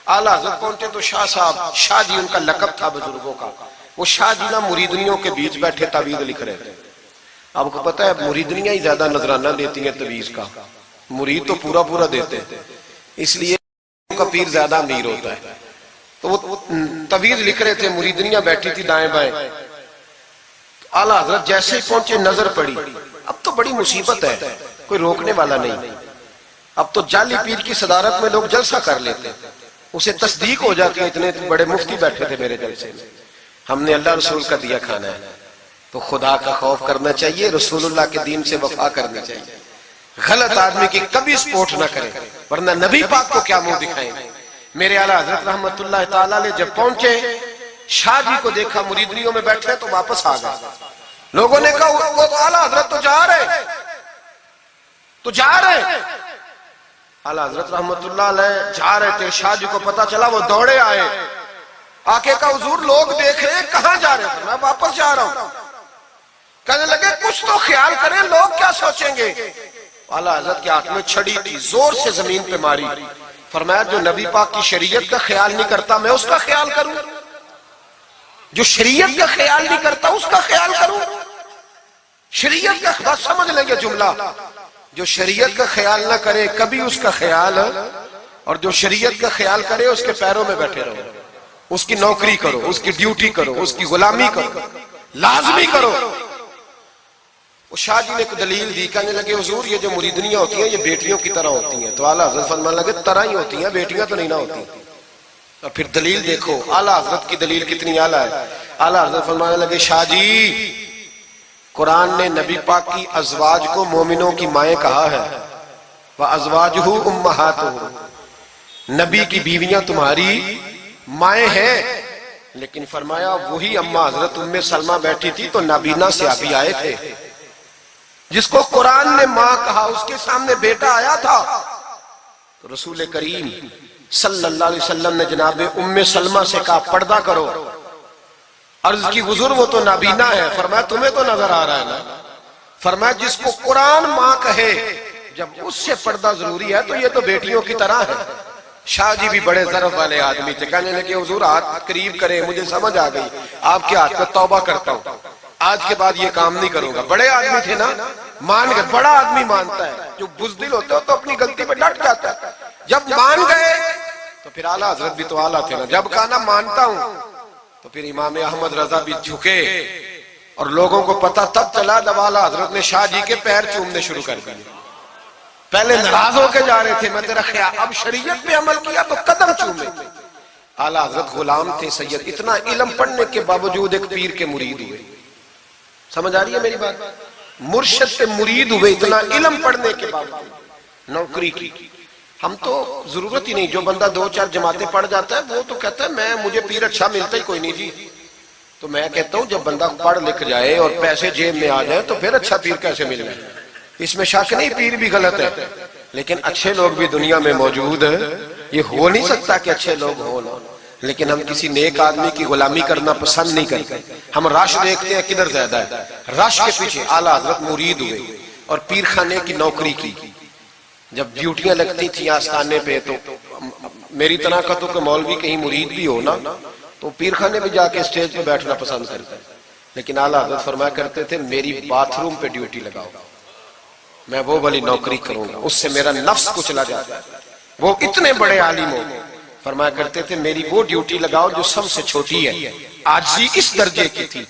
اعلیٰ حضرت پہنچے تو شاہ صاحب, شاہ جی ان کا لقب تھا بزرگوں کا, وہ شاہ جی نا مریدنیوں کے بیچ بیٹھے تعویذ لکھ رہے تھے. آپ کو پتا ہے مریدنیاں ہی زیادہ نذرانہ دیتی ہیں تعویذ کا, مرید تو پورا پورا دیتے ہیں, اس لیے ان کا پیر زیادہ امیر ہوتا ہے. تو وہ تعویذ لکھ رہے تھے, مریدنیاں بیٹھی تھی دائیں بائیں. اعلیٰ حضرت جیسے ہی پہنچے نظر پڑی, اب تو بڑی مصیبت ہے, کوئی روکنے والا نہیں. اب تو جعلی پیر کی صدارت میں لوگ جلسہ کر لیتے, اسے تصدیق ہو جاتی ہے. اتنے بڑے مفتی بیٹھے تھے میرے جلسے میں, ہم نے اللہ رسول کا دیا کھانا ہے, تو خدا کا خوف کرنا چاہیے, رسول اللہ کے دین سے وفا کرنی چاہیے. غلط آدمی کی کبھی سپورٹ نہ کریں, ورنہ نبی پاک کو کیا منہ دکھائیں. میرے اعلیٰ حضرت رحمت اللہ تعالیٰ علیہ جب پہنچے, شاہ جی کو دیکھا مریدنیوں میں بیٹھے تو واپس آ گئے. لوگوں نے کہا وہ تو اعلیٰ حضرت تو جا رہے. اعلیٰ حضرت رحمت اللہ علیہ جا رہے تھے, شاہ جی کو پتا چلا, وہ دوڑے آئے, آ کے کہا حضور لوگ دیکھ رہے ہیں, کہاں جا رہے تھے؟ میں واپس جا رہا ہوں. کہنے لگے کچھ تو خیال کریں, لوگ کیا سوچیں گے. اعلیٰ حضرت کے ہاتھ میں چھڑی تھی, زور سے زمین پہ ماری. فرمایا جو نبی پاک کی شریعت کا خیال نہیں کرتا میں اس کا خیال کروں, جو شریعت کا خیال نہیں کرتا اس کا خیال کروں. شریعت کا بات سمجھ لیں گے جملہ, جو شریعت کا خیال نہ کرے کبھی اس کا خیال, اور جو شریعت کا خیال کرے اس کے پیروں میں بیٹھے رہو, اس کی نوکری کرو, اس کی ڈیوٹی کرو, اس کی غلامی کرو, لازمی کرو. وہ شاہ جی نے ایک دلیل دی, کہنے لگے حضور یہ جو مریدنیاں ہوتی ہیں یہ بیٹیوں کی طرح ہوتی ہیں. تو اعلیٰ حضرت فرمانے لگے طرح ہی ہوتی ہیں, بیٹیاں تو نہیں نہ ہوتی. اور پھر دلیل دیکھو, اعلیٰ حضرت کی دلیل کتنی اعلیٰ ہے. اعلیٰ حضرت فرمانے لگے شاہ جی قرآن نے نبی پاک کی ازواج کو مومنوں کی مائیں کہا ہے, وَأَزْوَاجُهُ أُمَّهَاتُهُ, نبی کی بیویاں تمہاری مائیں ہیں. لیکن فرمایا وہی اماں حضرت ام سلمہ بیٹھی تھی تو نابینا صحابی آئے تھے, جس کو قرآن نے ماں کہا, اس کے سامنے بیٹا آیا تھا. تو رسول کریم صلی اللہ علیہ وسلم نے جناب ام سلمہ سے کہا پردہ کرو. عرض کی حضور وہ تو نابینا ہے. فرمایا تمہیں تو نظر آ رہا ہے نا. فرمایا جس کو قرآن ماں کہے جب اس سے پردہ ضروری ہے تو یہ تو بیٹیوں کی طرح ہے. شاہ جی بھی بڑے ضرف والے آدمی تھے, کہنے لگے حضور ہاتھ قریب کرے, مجھے سمجھ آ گئی, آپ کے ہاتھ پہ توبہ کرتا ہوں, آج کے بعد یہ کام نہیں کروں گا. بڑے آدمی تھے نا, مان گئے. بڑا آدمی مانتا ہے, جو بزدل ہوتا ہے تو اپنی غلطی پہ ڈٹ جاتا ہے. جب مان گئے تو پھر اعلیٰ حضرت بھی تو اعلیٰ تھے نا, جب کہا نا مانتا ہوں تو پھر امام احمد رضا بھی جھکے. اور لوگوں کو پتا تب چلا جب اعلیٰ حضرت نے شاہ جی کے پیر چومنے شروع کر دیے. پہلے ناراض ہو کے جا رہے تھے, میں تیرا خیال, اب شریعت پہ عمل کیا تو قدم چومے. اعلیٰ حضرت غلام تھے سید, اتنا علم پڑھنے کے باوجود ایک پیر کے مرید ہوئے. سمجھ آ رہی ہے میری بات؟ مرشد کے مرید ہوئے اتنا علم پڑھنے کے باوجود. نوکری کی ہم تو ضرورت ہی نہیں, جو بندہ 2-4 جماعتیں پڑھ جاتا ہے وہ تو کہتا ہے مجھے پیر اچھا ملتا ہی کوئی نہیں جی. تو میں کہتا ہوں جب بندہ پڑھ لکھ جائے اور پیسے جیب میں آ جائے تو پھر اچھا پیر کیسے مل جائے. اس میں شک نہیں, پیر بھی غلط ہے, لیکن اچھے لوگ بھی دنیا میں موجود ہیں. یہ ہو نہیں سکتا کہ اچھے لوگ ہوں نا, لیکن ہم کسی نیک آدمی کی غلامی کرنا پسند نہیں کرتے. ہم رش دیکھتے ہیں کدھر زیادہ ہے, رش کے پیچھے. اعلیٰ حضرت مرید ہوئے اور پیر خانے کی نوکری کی. جب ڈیوٹیاں لگتی تھیں آستانے پہ تو میری طرح کا تو کہ مولوی کہیں مرید بھی ہو نا تو پیر خانے پہ جا کے اسٹیج پہ بیٹھنا پسند کرتا ہے، لیکن اعلیٰ حضرت فرمایا کرتے تھے میری باتھ روم پہ ڈیوٹی لگاؤ، میں وہ والی نوکری کروں گا، اس سے میرا نفس کچلا جاتا ہے۔ وہ اتنے بڑے عالم ہو، فرمایا کرتے تھے میری وہ ڈیوٹی لگاؤ جو سب سے چھوٹی ہے، عاجزی اس درجے کی تھی،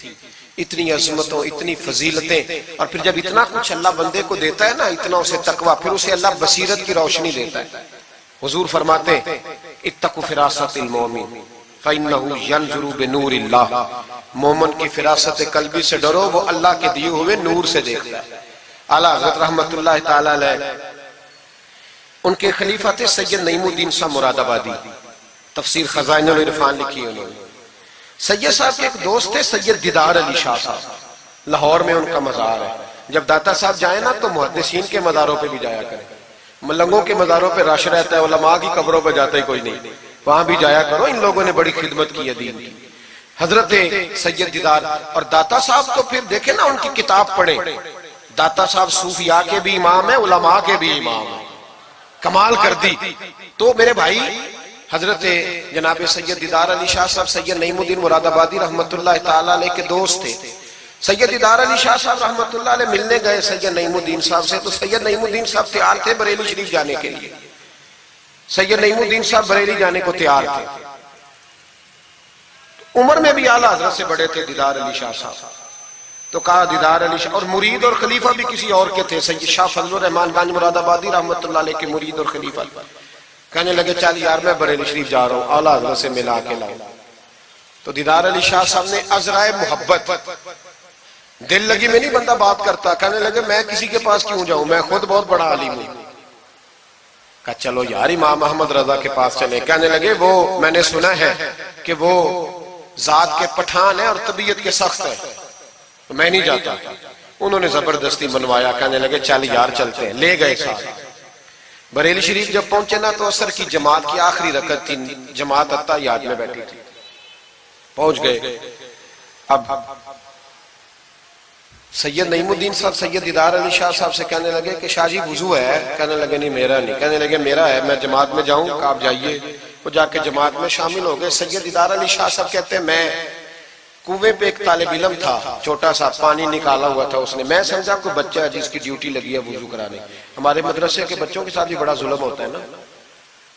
اتنی عظمتوں، اتنی فضیلتیں، اور پھر جب اتنا کچھ اللہ بندے کو دیتا ہے نا، اتنا اسے تقویٰ، پھر اسے اللہ بصیرت کی روشنی دیتا ہے۔ حضور فرماتے ہیں اتقوا فراست المومن فإنہ ینظر بنور اللہ، مومن کی فراست قلبی سے ڈرو، وہ اللہ کے دیے ہوئے نور سے دیکھتا ہے۔ اعلیٰ حضرت رحمت اللہ تعالی علیہ، ان کے خلیفہ تھے سید نعیم الدین صاحب مراد آبادی، تفسیر خزائن العرفان لکھی انہوں نے۔ سید صاحب کے ایک دوست تھے سید دیدار علی شاہ صاحب، لاہور میں ان کا مزار ہے، جب داتا صاحب جائیں نا تو محدثین کے مزاروں پہ بھی جایا کریں، ملنگوں کے مزاروں پہ رش رہتا ہے، علماء کی قبروں پہ جاتا ہی کوئی نہیں، وہاں بھی جایا کرو، ان لوگوں نے بڑی خدمت کی ہے دین کی۔ حضرت سید دیدار اور داتا صاحب تو پھر دیکھیں نا ان کی کتاب پڑھیں، داتا صاحب صوفیاء کے بھی امام ہیں، علماء کے بھی امام ہیں، کمال کر دی۔ تو میرے بھائی حضرت جناب سید دیدار علی شاہ صاحب سید نعیم الدین مراد آبادی رحمت اللہ تعالیٰ علیہ کے دوست تھے۔ سید دیدار علی شاہ صاحب رحمت اللہ علیہ ملنے گئے سید نعیم الدین صاحب سے، تو سید نعیم الدین صاحب تیار تھے بریلی شریف جانے کے لیے، سید نعیم الدین صاحب بریلی جانے کو تیار تھے، عمر میں بھی اعلیٰ حضرت سے بڑے تھے دیدار علی شاہ صاحب۔ تو کہا دیدار علی شاہ، اور مرید اور خلیفہ بھی کسی اور کے تھے، سید شاہ فضل الرحمان گنج مراد آبادی رحمت اللہ علیہ کے مرید اور خلیفہ، کہنے لگے چل یار میں بریلی شریف جا رہا ہوں، اعلیٰ حضرت سے ملا کے لاؤ۔ تو دیدار علی شاہ صاحب نے عذرائے محبت، دل لگی میں نہیں بندہ بات کرتا، کہنے لگے میں کسی کے پاس کیوں جاؤں، میں خود بہت بڑا عالم ہوں۔ کہا چلو یار امام احمد رضا کے پاس چلے، کہنے لگے وہ میں نے سنا ہے کہ وہ ذات کے پٹھان ہے اور طبیعت کے سخت ہے، میں نہیں جاتا۔ انہوں نے زبردستی منوایا، کہنے لگے چل یار چلتے ہیں، لے گئے ساتھ۔ بریلی شریف جب پہنچے نا تو عصر کی جماعت کی آخری رکعت تھی، جماعت اتحیات میں بیٹھی تھی، پہنچ گئے۔ اب سید نعیم الدین صاحب سید دیدار علی شاہ صاحب سے کہنے لگے کہ شاہ جی وضو ہے؟ کہنے لگے نہیں میرا نہیں، کہنے لگے میرا ہے، میں جماعت میں جاؤں؟ کہ آپ جائیے۔ وہ جا کے جماعت میں شامل ہو گئے۔ سید دیدار علی شاہ صاحب کہتے ہیں میں کنویں پہ ایک طالب علم تھا، چھوٹا سا پانی نکالا ہوا تھا اس نے، میں سمجھا کوئی بچہ ہے جس کی ڈیوٹی لگی ہے وضو کرانے۔ ہمارے مدرسے کے بچوں کے ساتھ بھی بڑا ظلم ہوتا ہے نا،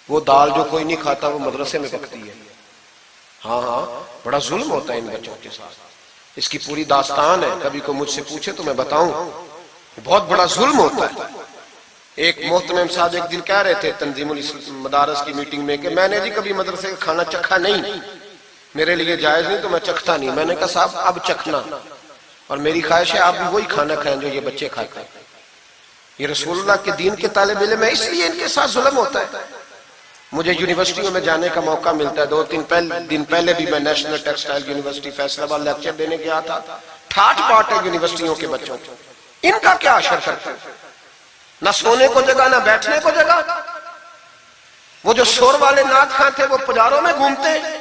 وہ دال جو کوئی نہیں کھاتا وہ مدرسے میں پکتی ہے، ہاں ہاں بڑا ظلم ہوتا ہے ان بچوں کے ساتھ، اس کی پوری داستان ہے، کبھی کو مجھ سے پوچھے تو میں بتاؤں، بہت بڑا ظلم ہوتا ہے۔ ایک محترم صاحب ایک دن کہہ رہے تھے تنظیم المدارس کی میٹنگ میں کہ میں نے جی کبھی مدرسے کا کھانا چکھا نہیں، میرے لیے جائز نہیں تو میں چکھتا نہیں۔ میں نے کہا صاحب اب چکھنا، اور میری خواہش ہے آپ بھی وہی کھانا کھائیں جو یہ بچے کھاتے ہیں، یہ رسول اللہ کے دین کے طالب علم ہے، اس لیے ان کے ساتھ ظلم ہوتا ہے۔ مجھے یونیورسٹیوں میں جانے کا موقع ملتا ہے، 2-3 دن پہلے بھی میں نیشنل ٹیکسٹائل یونیورسٹی فیصل آباد لیکچر دینے گیا تھا۔ ٹھاٹ پاٹ ہے یونیورسٹیوں کے بچوں، ان کا کیا اثر کرتا ہے، نہ سونے کو جگہ نہ بیٹھنے کو جگہ۔ وہ جو شور والے نعت خواں تھے وہ پجاروں میں گھومتے ہیں،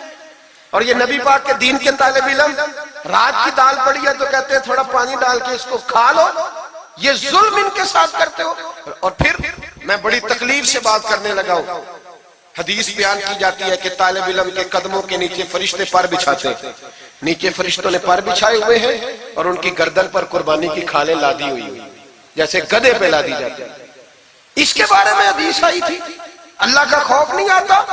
اور یہ نبی پاک کے دین کے طالب علم رات کی دال پڑی ہے تو کہتے ہیں تھوڑا پانی ڈال کے اس کو کھا لو، یہ ظلم ان کے ساتھ کرتے ہو۔ اور پھر میں بڑی تکلیف سے بات کرنے لگا ہوں، حدیث بیان کی جاتی ہے کہ طالب علم کے قدموں کے نیچے فرشتے پر بچھاتے ہیں، نیچے فرشتوں نے پر بچھائے ہوئے ہیں اور ان کی گردن پر قربانی کی کھالیں لادی ہوئی ہیں، جیسے گدھے پہ لادی جاتی ہے۔ اس کے بارے میں حدیث آئی تھی، اللہ کا خوف نہیں آتا؟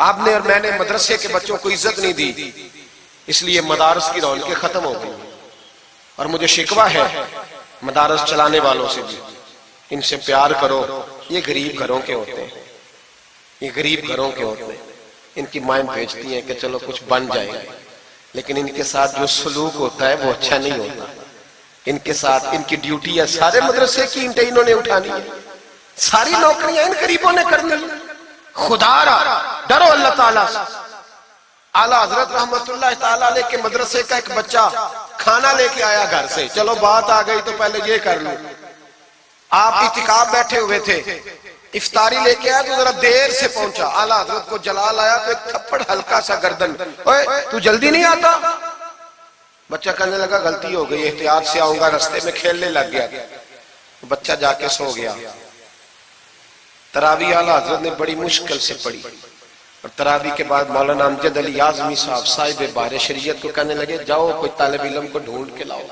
آپ نے اور میں نے مدرسے کے بچوں کو عزت نہیں دی، اس لیے مدارس کی رونقیں ختم ہو گئی۔ اور مجھے شکوہ ہے مدارس چلانے والوں سے بھی، ان سے پیار کرو، یہ غریب گھروں کے ہوتے ہیں، یہ غریب گھروں کے ہوتے ہیں، ان کی مائیں بھیجتی ہیں کہ چلو کچھ بن جائے گا، لیکن ان کے ساتھ جو سلوک ہوتا ہے وہ اچھا نہیں ہوتا۔ ان کے ساتھ ان کی ڈیوٹی ہے، سارے مدرسے کی اینٹیں انہوں نے اٹھانی ہے، ساری نوکریاں ان غریبوں نے کرنی ہے۔ خدا را ڈرو اللہ تعالیٰ سے۔ اعلیٰ حضرت رحمت اللہ تعالیٰ علیہ کے مدرسے کا ایک بچہ کھانا لے کے آیا گھر سے، چلو بات آ گئی تو پہلے یہ کر لوں، آپ اعتکاف بیٹھے ہوئے تھے، افطاری لے کے آیا تو ذرا دیر سے پہنچا، اعلیٰ حضرت کو جلال آیا تو ایک تھپڑ ہلکا سا گردن، اوے تو جلدی نہیں آتا؟ بچہ کہنے لگا غلطی ہو گئی، احتیاط سے آؤں گا، رستے میں کھیلنے لگ گیا، بچہ جا کے سو گیا۔ تراویح اعلیٰ حضرت نے بڑی مشکل سے پڑھی، اور تراویح کے بعد مولانا امجد علی اعظمی صاحب صاحب بار شریعت کو کہنے لگے جاؤ کوئی طالب علم کو ڈھونڈ کے لاؤ۔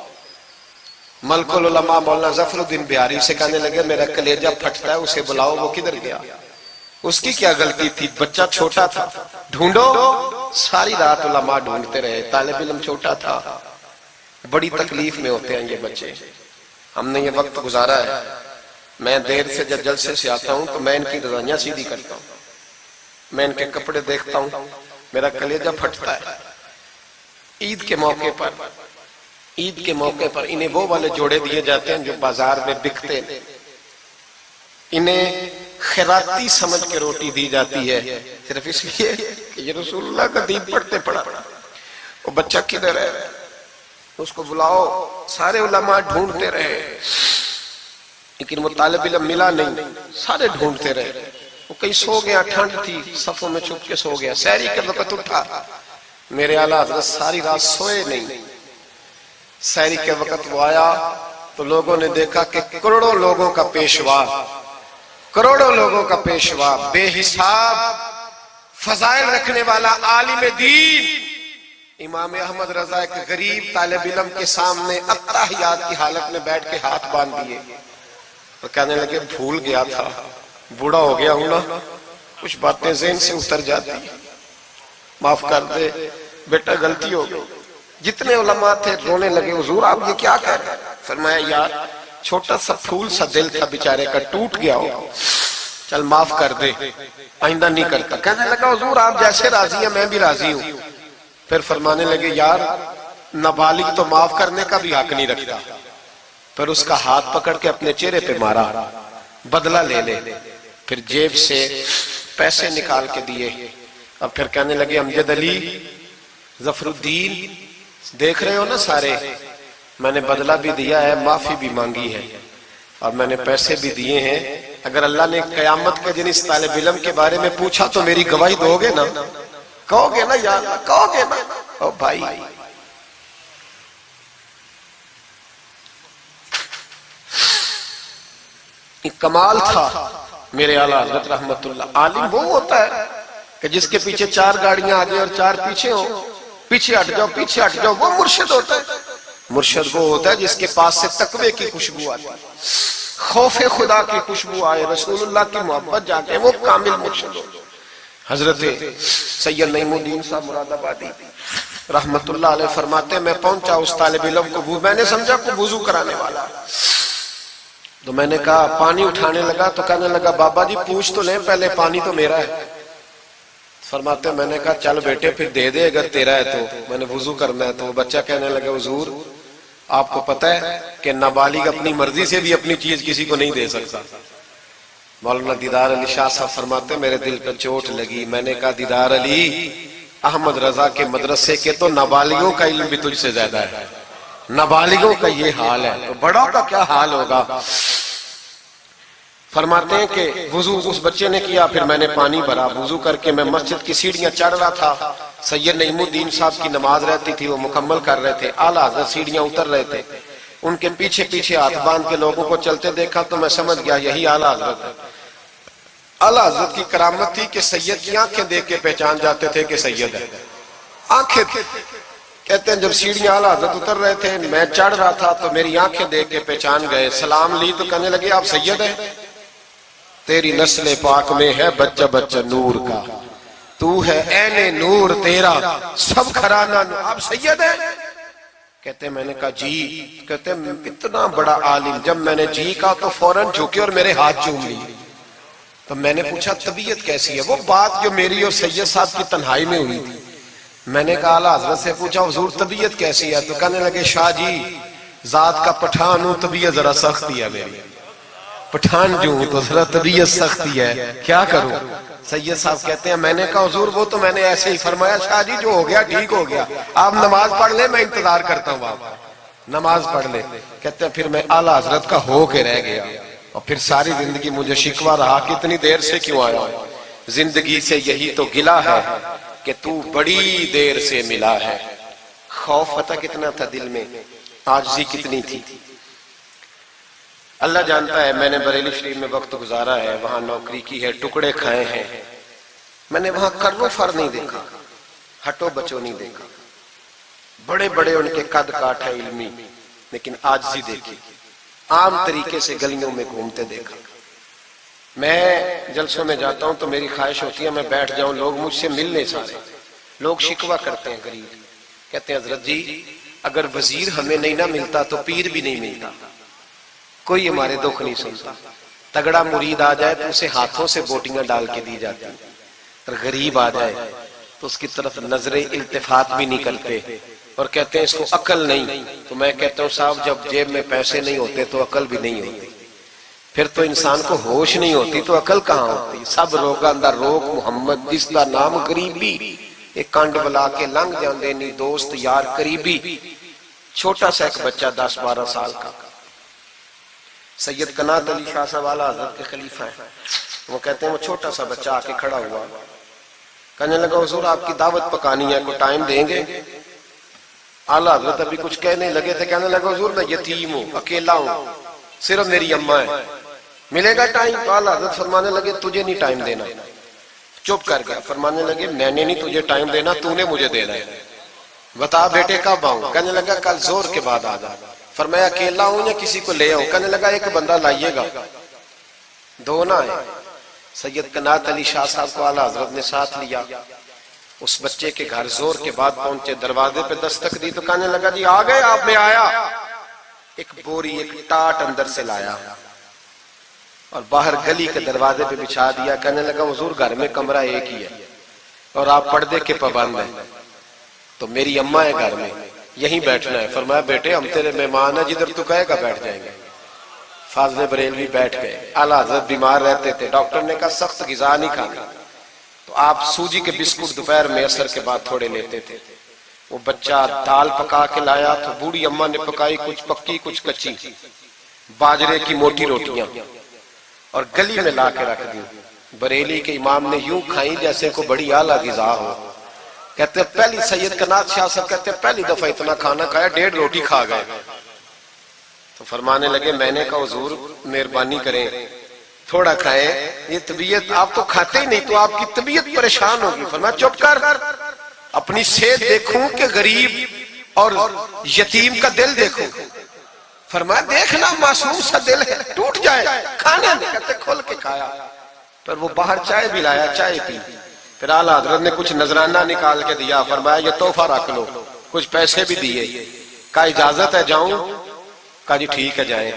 ملک العلماء مولانا ظفر الدین بہاری سے کہنے لگے میرا کلیجہ پھٹتا ہے، اسے بلاؤ، وہ کدھر گیا؟ اس کی کیا غلطی تھی؟ بچہ چھوٹا تھا، ڈھونڈو۔ ساری رات علماء ڈھونڈتے رہے، طالب علم چھوٹا تھا۔ بڑی تکلیف میں ہوتے ہیں یہ بچے۔ ہم نے یہ وقت گزارا ہے، میں دیر سے جب جلسے سے آتا ہوں تو میں ان کی رضائیاں سیدھی کرتا ہوں، میں ان کے کپڑے دیکھتا ہوں، میرا کلیجہ پھٹتا ہے۔ عید کے موقع پر انہیں وہ والے جوڑے دیے جاتے ہیں جو بازار میں بکتے ہیں، انہیں خیراتی سمجھ کے روٹی دی جاتی ہے، صرف اس لیے کہ یہ رسول اللہ کا دین پڑھتے پڑھا۔ وہ بچہ کدھر ہے؟ اس کو بلاؤ۔ سارے علماء ڈھونڈتے رہے لیکن وہ طالب علم ملا نہیں، سارے ڈھونڈتے رہے۔ وہ کہیں سو گیا، ٹھنڈ تھی، صفوں میں چھپ کے سو گیا۔ سحری کے وقت اٹھا، میرے اعلیٰ حضرت ساری رات سوئے نہیں۔ سحری کے وقت وہ آیا تو لوگوں نے دیکھا کہ کروڑوں لوگوں کا پیشوا، بے حساب فضائل رکھنے والا عالم دین امام احمد رضا ایک غریب طالب علم کے سامنے التحیات کی حالت میں بیٹھ کے ہاتھ باندھ دیے اور کہنے لگے بھول گیا تھا، بوڑھا ہو گیا ہوں نا، کچھ باتیں ذہن سے اتر جاتی، معاف کر دے بیٹا، غلطی ہو گئی۔ جتنے علماء تھے رونے لگے، حضور آپ یہ کیا کہہ رہے ہیں؟ فرمایا یار چھوٹا سا پھول سا دل تھا بیچارے کا، ٹوٹ گیا ہو، چل معاف کر دے، آئندہ نہیں کرتا۔ کہنے لگا حضور آپ جیسے راضی ہیں میں بھی راضی ہوں۔ پھر فرمانے لگے یار نابالغ تو معاف کرنے کا بھی حق نہیں رکھتا۔ پھر اس کا ہاتھ پکڑ کے اپنے چہرے پہ مارا، بدلہ لے لے۔ پھر جیب سے پیسے نکال کے دیے اور پھر کہنے لگے امجد علی، ظفر الدین، دیکھ رہے ہو نا سارے، میں نے بدلہ بھی دیا ہے، معافی بھی مانگی ہے، اور میں نے پیسے بھی دیے ہیں۔ اگر اللہ نے قیامت کے دن اس طالب علم کے بارے میں پوچھا تو میری گواہی دو گے نا؟ کہو گے نا یا اللہ؟ کہو گے نا؟ او بھائی، کمال تھا میرے اعلیٰ حضرت رحمت اللہ۔ عالم وہ ہوتا ہے کہ جس کے پیچھے 4 گاڑیاں آگے اور 4 پیچھے ہوں، پیچھے ہٹ جاؤ پیچھے ہٹ جاؤ، وہ مرشد ہوتا ہے۔ مرشد وہ ہوتا ہے جس کے پاس سے تقوی کی خوشبو آتی ہے، خوف خدا کی خوشبو آئے، رسول اللہ کی محبت جاگے، وہ کامل مرشد ہوتا ہے۔ حضرت سید نعیم الدین صاحب مراد آبادی رحمت اللہ علیہ فرماتے ہیں میں پہنچا اس طالب علم کو، میں نے سمجھا کو وضو کرانے والا، تو میں نے کہا پانی اٹھانے لگا تو کہنے لگا بابا جی پوچھ تو لیں پہلے، پانی تو میرا ہے۔ فرماتے ہیں میں نے کہا چل بیٹے پھر دے دے اگر تیرا ہے تو، میں نے وضو کرنا ہے۔ تو وہ بچہ کہنے لگا حضور آپ کو پتہ ہے کہ نابالغ اپنی مرضی سے بھی اپنی چیز کسی کو نہیں دے سکتا۔ مولانا دیدار علی شاہ صاحب فرماتے ہیں میرے دل پر چوٹ لگی، میں نے کہا دیدار علی، احمد رضا کے مدرسے کے تو نابالغوں کا علم بھی تجھ سے زیادہ ہے، نابالغوں کا یہ حال ہے تو بڑوں کا کیا حال ہوگا۔ فرماتے ہیں کہ وضو اس بچے نے کیا، پھر میں نے پانی بھرا، وضو کر کے میں مسجد کی سیڑھیاں چڑھ رہا تھا، سید نعیم الدین صاحب کی نماز رہتی تھی، وہ مکمل کر رہے تھے، اعلیٰ حضرت سیڑھیاں اتر رہے تھے، ان کے پیچھے پیچھے ہاتھ باندھ کے لوگوں کو چلتے دیکھا تو میں سمجھ گیا یہی اعلیٰ حضرت ہے۔ اعلیٰ حضرت کی کرامت تھی کہ سید کی آنکھیں دیکھ کے پہچان جاتے تھے کہ سید ہے، آنکھیں کہتے ہیں جب سیڑھیاں اعلیٰ حضرت اتر رہے تھے میں چڑھ رہا تھا تو میری آنکھیں دیکھ کے پہچان گئے، سلام لی تو کہنے لگے آپ سید ہیں، تیری نسل پاک میں ہے بچہ بچہ نور کا، تو ہے عین نور تیرا سب گھرانہ نور، آپ سید ہیں؟ کہتے ہیں میں نے کہا جی، کہتے ہیں اتنا بڑا عالم، جب میں نے جی کہا تو فوراً جھکے اور میرے ہاتھ چوم لی۔ تو میں نے پوچھا طبیعت کیسی ہے؟ وہ بات جو میری اور سید صاحب کی تنہائی میں ہوئی تھی، میں نے کہا اعلیٰ حضرت سے پوچھا حضور طبیعت کیسی ہے؟ تو کہنے لگے شاہ جی ذات کا پٹھان ہوں، طبیعت ذرا سختی ہے میری، پٹھان جو ہوں تو ذرا طبیعت سختی ہے، کیا کروں؟ سید صاحب کہتے ہیں میں نے کہا حضور وہ تو میں نے ایسے ہی فرمایا، شاہ جی جو ہو گیا ٹھیک ہو گیا، آپ نماز پڑھ لیں میں انتظار کرتا ہوں، آپ نماز پڑھ لیں۔ کہتے ہیں پھر میں اعلیٰ حضرت کا ہو کے رہ گیا، اور پھر ساری زندگی مجھے شکوہ رہا کہ اتنی دیر سے کیوں آیا ہوں، زندگی سے یہی تو گلہ ہے کہ تو بڑی دیر سے ملا ہے۔ خوف پتہ کتنا تھا دل میں، عاجزی کتنی تھی۔ اللہ جانتا ہے میں نے بریلی شریف میں وقت گزارا ہے، وہاں نوکری کی ہے، ٹکڑے کھائے ہیں، میں نے وہاں کرو فر نہیں دیکھا، ہٹو بچو نہیں دیکھا، بڑے بڑے ان کے قد کاٹ ہے علمی، لیکن عاجزی دیکھی، عام طریقے سے گلیوں میں گھومتے دیکھا۔ میں جلسوں میں جاتا ہوں تو میری خواہش ہوتی ہے میں بیٹھ جاؤں، لوگ مجھ سے مل نہیں سارے، لوگ شکوہ کرتے ہیں غریب، کہتے ہیں حضرت جی اگر وزیر ہمیں نہیں نہ ملتا تو پیر بھی نہیں ملتا، کوئی ہمارے دکھ نہیں سنتا، تگڑا مرید آ جائے تو اسے ہاتھوں سے بوٹیاں ڈال کے دی جاتی ہیں، اور غریب آ جائے تو اس کی طرف نظر التفات بھی نہیں کرتے، اور کہتے ہیں اس کو عقل نہیں۔ تو میں کہتا ہوں صاحب جب جیب میں پیسے نہیں ہوتے تو عقل بھی نہیں ہوتی، پھر تو انسان کو ہوش نہیں ہوتی تو عقل کہاں ہوتی؟ سب روگاں دا روگ محمد جس دا نام غریبی، ایک کانڈ بلا کے لنگ جاندے نہیں دوست یار قریبی۔ چھوٹا سا ایک بچہ 10-12 سال کا، سید قنات علی شاہ صاحب اعلیٰ حضرت کے خلیفہ ہیں، وہ کہتے ہیں وہ چھوٹا سا بچہ آ کے کھڑا ہوا، کہنے لگا حضور آپ کی دعوت پکانی ہے، کو ٹائم دیں گے؟ اعلیٰ حضرت ابھی کچھ کہنے لگے تھے، کہنے لگا حضور میں یتیم ہوں، اکیلا ہوں، صرف میری اماں ہے، ملے گا ٹائم؟ تو اعلیٰ حضرت فرمانے لگے تجھے نہیں ٹائم دینا، چپ کر گیا، فرمانے لگے میں نے نہیں تجھے ٹائم دینا، تو نے مجھے دینا ہے، بتا بیٹے کب آؤں؟ کہنے لگا کل زور کے بعد آ جا۔ فرمایا اکیلا ہوں یا کسی کو لے آؤں؟ کہنے لگا ایک بندہ لائیے گا، دو نہ آئے۔ سید قنات علی شاہ صاحب کو اعلیٰ حضرت نے ساتھ لیا، اس بچے کے گھر زور کے بعد پہنچے، دروازے پہ دستک دی تو کہنے لگا جی آ گئے آپ؟ میں آیا، ایک بوری ایک ٹاٹ اندر سے لایا اور باہر گلی کے دروازے پہ بچھا دیا، کہنے لگا حضور گھر میں کمرہ ایک ہی ہے اور آپ پردے کے پابند ہیں، تو میری اماں ہے گھر میں، یہیں بیٹھنا ہے۔ فرمایا بیٹے ہم تیرے مہمان ہیں، جدھر تو کہے گا بیٹھ جائیں گے۔ فاضل بریلوی بیٹھ گئے، اعلیٰ حضرت بیمار رہتے تھے، ڈاکٹر نے کہا سخت غذا نہیں کھانا، تو آپ سوجی کے بسکٹ دوپہر میں عصر کے بعد تھوڑے لیتے تھے۔ وہ بچہ دال پکا کے لایا تو بوڑھی اماں نے پکائی، کچھ پکی کچھ کچی، باجرے کی موٹی روٹیاں، اور گلی میں لا کے رکھ دی۔ بریلی کے امام نے یوں کھائیں جیسے کو بڑی اعلیٰ غذا ہو۔ کہتے ہیں پہلی سید قنات شاہ صاحب کہتے ہیں پہلی دفعہ اتنا کھانا کھایا، 1.5 روٹی کھا گئے۔ تو فرمانے لگے میں نے کہا حضور مہربانی کریں تھوڑا کھائیں، یہ طبیعت آپ تو کھاتے ہی نہیں تو آپ کی طبیعت پریشان ہوگی۔ فرمایا چپ کر، اپنی صحت دیکھوں کہ غریب اور یتیم کا دل دیکھوں؟ فرمایا دیکھنا معصوم سا دل ہے، ٹوٹ جائے کھانے میں۔ کہتے کھول کے کھایا، پھر وہ باہر چائے بھی لایا، چائے پی، پھر اعلیٰ حضرت نے کچھ نذرانہ نکال کے دیا، فرمایا یہ تحفہ رکھ لو، کچھ پیسے بھی دیے، کہا اجازت ہے جاؤں؟ کہا جی ٹھیک ہے جائیں۔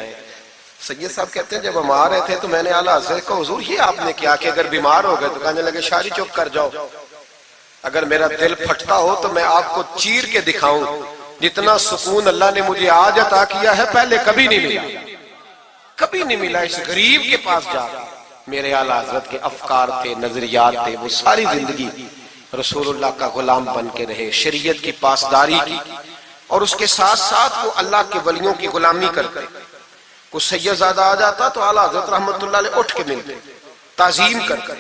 سید صاحب کہتے ہیں جب ہم آ رہے تھے تو میں نے اعلیٰ حضرت کو حضور یہ آپ نے کیا کہ اگر بیمار ہو گئے؟ تو کہنے لگے شاعری چپ کر جاؤ، اگر میرا دل پھٹتا ہو تو میں آپ کو چیر کے دکھاؤں، جتنا سکون اللہ نے مجھے آج عطا کیا ہے پہلے کبھی نہیں ملا، کبھی نہیں ملا۔ اس غریب کے پاس جا، میرے اعلیٰ حضرت کے افکار تھے، نظریات تھے، وہ ساری زندگی رسول اللہ کا غلام بن کے رہے، شریعت کی پاسداری کی، اور اس کے ساتھ ساتھ وہ اللہ کے ولیوں کی غلامی کرتے۔ کوئی سید زادہ آ جاتا تو اعلیٰ حضرت رحمت اللہ علیہ اٹھ کے ملتے، تعظیم کرتے،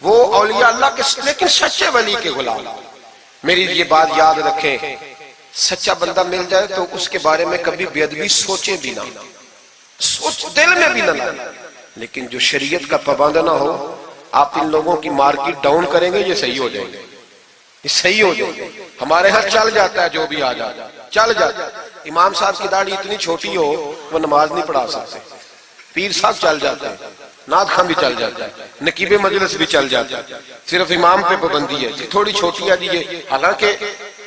وہ اولیاء اللہ کے لیکن سچے ولی کے غلام۔ میری یہ بات یاد رکھیں، سچا بندہ مل جائے تو اس کے بارے میں کبھی بے ادبی سوچے بھی نہ، سوچ دل میں بھی نہ لائے، لیکن جو شریعت کا پابند نہ ہو، آپ ان لوگوں کی مارکیٹ ڈاؤن کریں گے یہ صحیح ہو جائیں گے، یہ صحیح ہو جائیں گے۔ ہمارے ہاں چل جاتا ہے جو بھی آ جاتا ہے، چل جاتا ہے۔ امام صاحب کی داڑھی اتنی چھوٹی ہو وہ نماز نہیں پڑھا سکتے، پیر صاحب چل جاتے ہیں، نعت خواں بھی چل جاتا ہے، نقیب مجلس بھی چل جاتا ہے، صرف امام پہ پابندی ہے تھوڑی چھوٹی ہے جی، یہ حالانکہ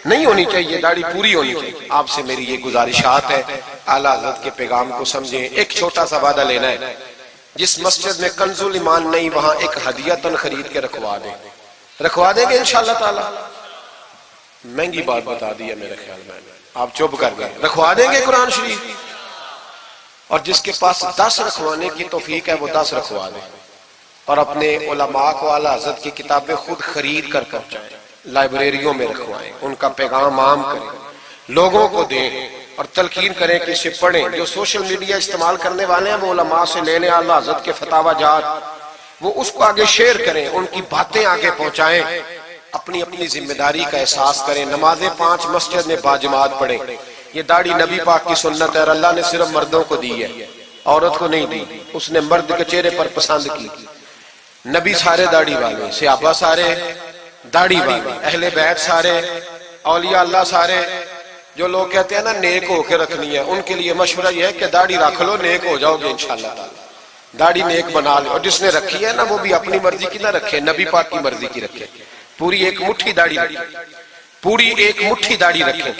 نہیں ہونی چاہیے، داڑھی پوری ہونی چاہیے۔ آپ سے میری یہ گزارشات ہے، اعلیٰ حضرت کے پیغام کو سمجھیں۔ ایک چھوٹا سا وعدہ لینا ہے، جس مسجد میں کنز الایمان نہیں وہاں ایک ہدیہ خرید کے رکھوا دیں گے انشاءاللہ تعالی۔ مہنگی بات بتا دی ہے میرے خیال میں، آپ چپ کر گئے، رکھوا دیں گے قرآن شریف، اور جس کے پاس 10 رکھوانے کی توفیق ہے وہ 10 رکھوا دیں، اور اپنے علماء کو اعلیٰ حضرت کی کتابیں خود خرید کر پہنچائیں، لائبریریوں میں رکھوائیں، ان کا پیغام عام کریں، لوگوں کو دیں اور تلقین کریں کہ اسے پڑھیں۔ جو سوشل میڈیا استعمال کرنے والے ہیں وہ علماء سے لے لیں اعلیٰ حضرت کے فتاوی جات، وہ اس کو آگے شیئر کریں، ان کی باتیں آگے پہنچائیں، اپنی ذمہ داری کا احساس کریں۔ نمازیں 5 مسجد میں باجماعت پڑھیں، یہ داڑھی نبی پاک کی سنت ہے اور اللہ نے صرف مردوں کو دی ہے، عورت کو نہیں دی، اس نے مرد کے چہرے پر پسند کی۔ نبی سارے داڑھی والے، صحابہ سارے داڑھی والے، اہل بیت سارے، اولیاء اللہ سارے۔ جو لوگ کہتے ہیں نا نیک ہو کے رکھنی ہے، ان کے لیے مشورہ یہ ہے کہ داڑھی رکھ لو، نیک ہو جاؤ گے انشاءاللہ تعالی۔ داڑھی نیک بنا لو، اور جس نے رکھی ہے نا وہ بھی اپنی مرضی کی نہ رکھے، نبی پاک کی مرضی کی رکھے۔ پوری ایک مٹھی داڑھی رکھے، پوری ایک مٹھی داڑھی رکھے،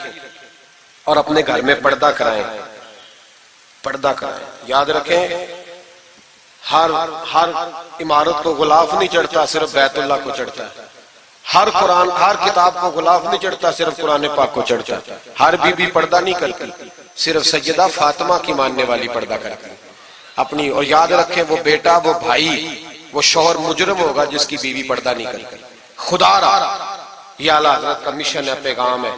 اور اپنے گھر میں پردہ کرائیں، پردہ کرائیں۔ یاد رکھیں ہر عمارت کو غلاف نہیں چڑھتا، صرف بیت اللہ کو چڑھتا ہے۔ ہر قرآن، ہر کتاب کو غلاف نہیں چڑھتا، صرف قرآن پاک کو چڑھتا ہے۔ ہر بی بی پردہ نہیں کرتی، صرف سیدہ فاطمہ کی ماننے والی پردہ کرتی اپنی۔ اور یاد رکھیں وہ بیٹا، وہ بھائی، وہ شوہر مجرم ہوگا جس کی بیوی پردہ نہیں کرتی۔ خدا را یہ اعلیٰ حضرت کا مشن ہے، پیغام ہے۔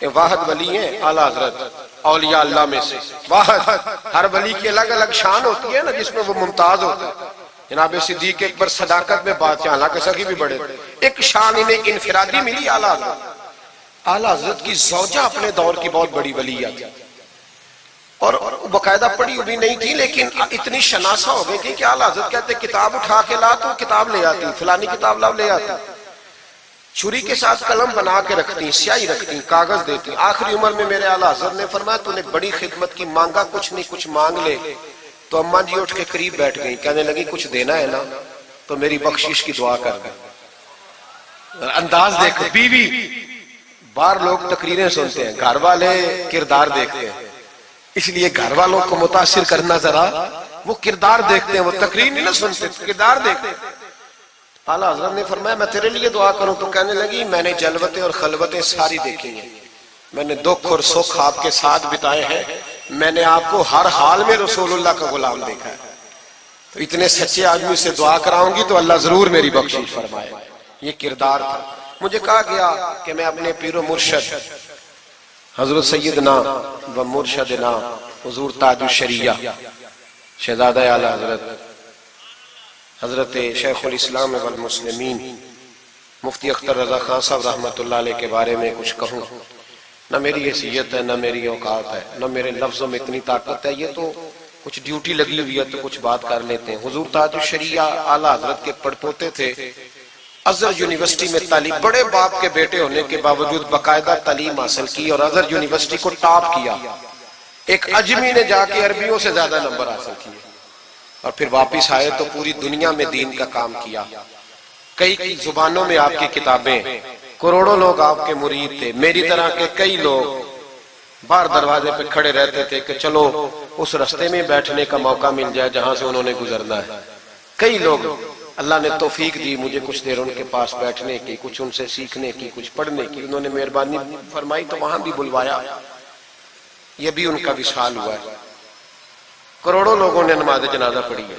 یہ واحد ولی ہیں اعلیٰ حضرت اولیاء اللہ میں سے، واحد۔ ہر ولی کی الگ الگ شان ہوتی ہے نا، جس میں وہ ممتاز ہوتا ہے۔ جناب صدیق اکبر صداقت میں بات، حالانکہ سخی بھی بڑے، ایک شان انہیں انفرادی ملی اعلیٰ حضرت۔ اعلیٰ حضرت کی زوجہ اپنے دور کی بہت بڑی ولیہ تھی، اور باقاعدہ پڑھی ہوئی نہیں تھی، لیکن اتنی شناسہ ہو گئی تھی کہ اعلیٰ حضرت کہتے کتاب اٹھا کے لا تو کتاب لے آتی، فلانی کتاب لاؤ لے آتی، چھری کے ساتھ قلم بنا کے رکھتی، سیاہی رکھتی، کاغذ دیتی۔ آخری عمر میں میرے اعلیٰ حضرت نے فرمایا تو نے بڑی خدمت کی، مانگا کچھ نہیں، کچھ مانگ لے۔ تو اماں جی اٹھ کے قریب بیٹھ گئی، کہنے لگی کچھ دینا ہے نا تو میری بخشش کی دعا کر دیں۔ انداز دیکھو، بیوی، باہر لوگ تقریریں سنتے ہیں، گھر والے کردار دیکھتے ہیں، اس لیے گھر والوں کو متاثر کرنا ذرا، وہ کردار دیکھتے ہیں، وہ تقریر نہیں نہ سنتے، کردار دیکھتے ہیں۔ اعلیٰ حضرت نے فرمایا میں تیرے لیے دعا کروں؟ تو کہنے لگی میں نے جلوتیں اور خلوتیں ساری دیکھی ہیں، میں نے دکھ اور سکھ آپ کے ساتھ بتائے ہیں، میں نے آپ کو ہر حال میں رسول اللہ کا غلام دیکھا ہے، تو اتنے سچے آدمی سے دعا کراؤں گی تو اللہ ضرور میری بخشش فرمائے۔ یہ کردار تھا۔ مجھے کہا گیا کہ میں اپنے پیر و مرشد حضرت سیدنا و مرشدنا حضور تاج الشریعہ شہزادہ اعلیٰ حضرت شیخ الاسلام والمسلمین مفتی اختر رضا خان صاحب رحمۃ اللہ علیہ کے بارے میں کچھ کہوں۔ نہ میری حیثیت ہے، نہ میری اوقات ہے، نہ میرے لفظوں میں اتنی طاقت ہے، یہ تو کچھ ڈیوٹی لگی ہوئی ہے تو کچھ بات کر لیتے ہیں۔ حضور تاج الشریعہ اعلیٰ حضرت کے پڑپوتے تھے، ازہر یونیورسٹی میں تعلیم، بڑے باپ کے بیٹے ہونے کے باوجود باقاعدہ تعلیم حاصل کی اور ازہر یونیورسٹی کو ٹاپ کیا۔ ایک اجمی نے جا کے عربیوں سے زیادہ نمبر حاصل کیے، اور پھر واپس آئے تو پوری دنیا میں دین کا کام کیا۔ کئی زبانوں میں آپ کی کتابیں، کروڑوں لوگ آپ کے مرید تھے۔ میری طرح کے کئی لوگ باہر دروازے پہ کھڑے رہتے تھے کہ چلو اس رستے میں بیٹھنے کا موقع مل جائے جہاں سے انہوں نے گزرنا ہے۔ کئی لوگ اللہ نے توفیق دی مجھے کچھ دیر ان کے پاس بیٹھنے کی، کچھ ان سے سیکھنے کی، کچھ پڑھنے کی، انہوں نے مہربانی فرمائی تو وہاں بھی بلوایا۔ یہ بھی ان کا وصال ہوا ہے۔ کروڑوں لوگوں نے نماز جنازہ پڑھی ہے،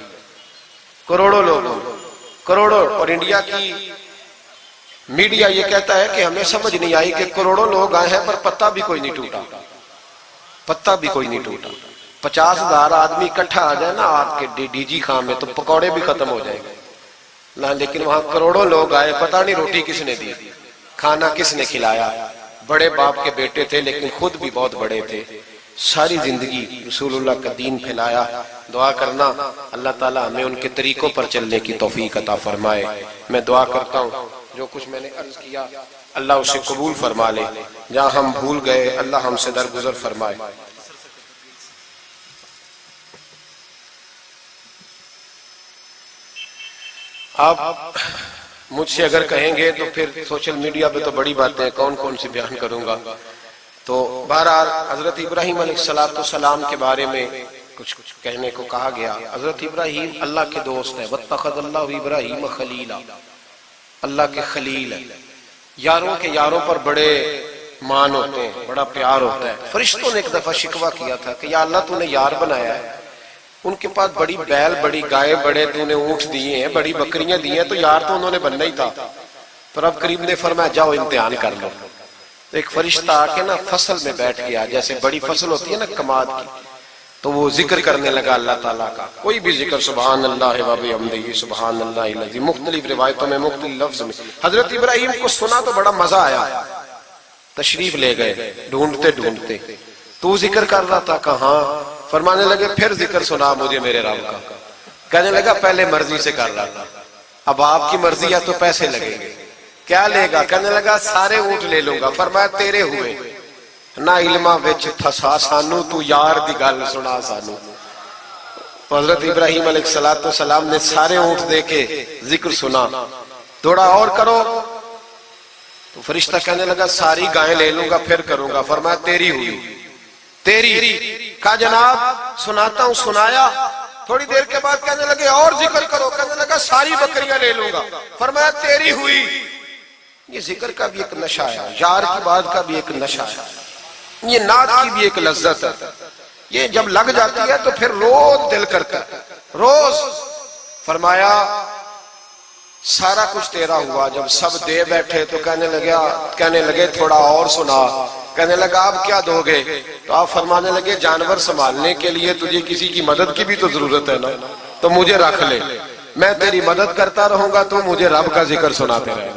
کروڑوں لوگوں، کروڑوں۔ اور انڈیا کی میڈیا یہ کہتا ہے کہ ہمیں سمجھ نہیں آئی کہ کروڑوں لوگ آئے ہیں پر پتہ بھی کوئی نہیں ٹوٹا، پتہ بھی کوئی نہیں ٹوٹا۔ 50,000 آدمی اکٹھا آ جائے نا آپ کے ڈی جی خان میں تو پکوڑے بھی ختم ہو جائیں گے، لیکن وہاں کروڑوں لوگ آئے، پتہ نہیں روٹی کس نے دی، کھانا کس نے کھلایا۔ بڑے باپ کے بیٹے تھے لیکن خود بھی بہت بڑے تھے، ساری زندگی رسول اللہ کا دین پھیلایا۔ دعا کرنا اللہ تعالیٰ ہمیں ان کے طریقوں پر چلنے کی توفیق عطا فرمائے۔ میں دعا کرتا ہوں جو کچھ میں نے عرض کیا اللہ اسے قبول فرما لے، جہاں ہم بھول گئے اللہ ہم سے درگزر فرمائے۔ آپ مجھ سے اگر کہیں گے تو پھر سوشل میڈیا پہ تو بڑی باتیں کون کون سی بیان کروں گا، تو بہرحال حضرت ابراہیم علیہ السلام کے بارے میں کچھ کہنے کو کہا گیا۔ حضرت ابراہیم اللہ کے دوست ہیں، واتخذ اللہ ابراہیم خلیلا، اللہ کے خلیل ہے۔ یاروں کے یاروں پر بڑے مان ہوتے ہیں، بڑا پیار ہوتا ہے۔ فرشتوں نے ایک دفعہ شکوہ کیا تھا کہ یا اللہ تو نے یار بنایا ہے، ان کے پاس بڑی بیل، بڑی گائے، بڑے تو نے اونٹ دیے ہیں، بڑی بکریاں دی ہیں، تو یار تو انہوں نے بننا ہی تھا۔ پر اب کریم نے فرمایا جاؤ امتحان کر لو۔ تو ایک فرشتہ آ کے نا فصل میں بیٹھ گیا، جیسے بڑی فصل ہوتی ہے نا کماد کی، تو وہ ذکر کرنے لگا اللہ تعالیٰ کا، کوئی بھی ذکر، سبحان اللہ و بحمدہ سبحان اللہ العظیم، مختلف روایتوں میں مختلف لفظ میں۔ حضرت ابراہیم کو سنا تو بڑا مزہ آیا، تشریف لے گئے ڈھونڈتے ڈھونڈتے، تو ذکر کر رہا تھا؟ کہاں؟ فرمانے لگے پھر ذکر سنا مجھے میرے رب کا. کہنے لگا پہلے مرضی سے کر رہا تھا، اب آپ کی مرضی ہے تو پیسے لگیں گے. کیا لے گا؟ کہنے لگا سارے اونٹ لے لوں گا. فرمایا تیرے ہوئے نہ علمہ وچ تھسا سانو، تو یار دی گل سنا سانو. حضرت ابراہیم علیہ السلام نے سارے اونٹ دے کے ذکر سنا. تھوڑا اور کرو. تو فرشتہ کہنے لگا ساری گائیں لے لوں گا پھر کروں گا. فرمایا تیری ہوئی، تیری. کہا جناب سناتا ہوں. سنایا. تھوڑی دیر کے بعد کہنے لگے اور ذکر کرو. کہنے لگا ساری بکریاں لے لوں گا. فرمایا تیری ہوئی. یہ ذکر کا بھی ایک نشہ ہے، یار کی بات کا بھی ایک نشہ ہے، یہ نعت کی بھی ایک لذت ہے. یہ جب لگ جاتی ہے تو پھر روز دل کرتا ہے، روز. فرمایا سارا کچھ تیرا ہوا. جب سب دے بیٹھے تو کہنے لگے تھوڑا اور سنا. کہنے لگا آپ کیا دو گے؟ تو آپ فرمانے لگے جانور سنبھالنے کے لیے تجھے کسی کی مدد کی بھی تو ضرورت ہے نا، تو مجھے رکھ لے، میں تیری مدد کرتا رہوں گا تو مجھے رب کا ذکر سناتے رہے.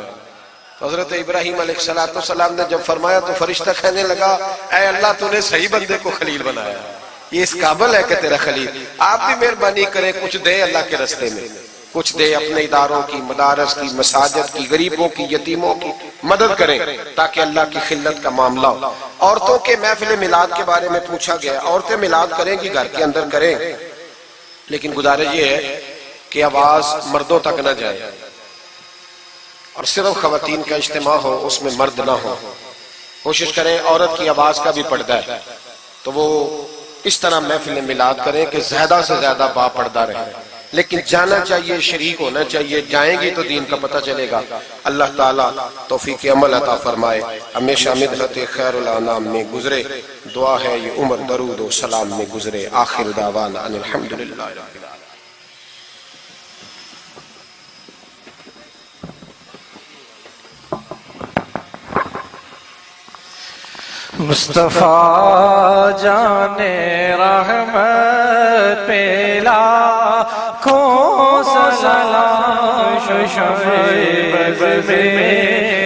حضرت ابراہیم علیہ السلام نے جب فرمایا تو فرشتہ کہنے لگا اے اللہ تو نے صحیح بندے کو خلیل بنایا، یہ اس قابل ہے کہ تیرا خلیل. آپ بھی مہربانی کریں کچھ دے اللہ کے رستے میں، کچھ دے اپنے اداروں کی، مدارس کی، مساجد کی، غریبوں کی، یتیموں کی مدد کریں تاکہ اللہ کی خلت کا معاملہ ہو. عورتوں کے محفل میلاد کے بارے میں پوچھا گیا. عورتیں میلاد کریں گی گھر کے اندر کریں، لیکن گزارش یہ ہے کہ آواز مردوں تک نہ جائے اور صرف خواتین کا اجتماع ہو، اس میں مرد نہ ہو. کوشش کریں عورت کی آواز کا بھی پردہ ہے تو وہ اس طرح محفل میلاد کریں کہ زیادہ سے زیادہ با پردہ رہے. لیکن جانا چاہیے، شریک ہونا چاہیے. جائیں گی تو دین کا پتہ چلے گا. اللہ تعالیٰ توفیق عمل عطا فرمائے. ہمیشہ مدحت خیر الانام میں گزرے. دعا ہے یہ عمر درود و سلام میں گزرے. آخر دعوانا ان الحمدللہ رب العالمین. مصطفیٰ جان رحمت پہ لاکھوں سلام شعیب میں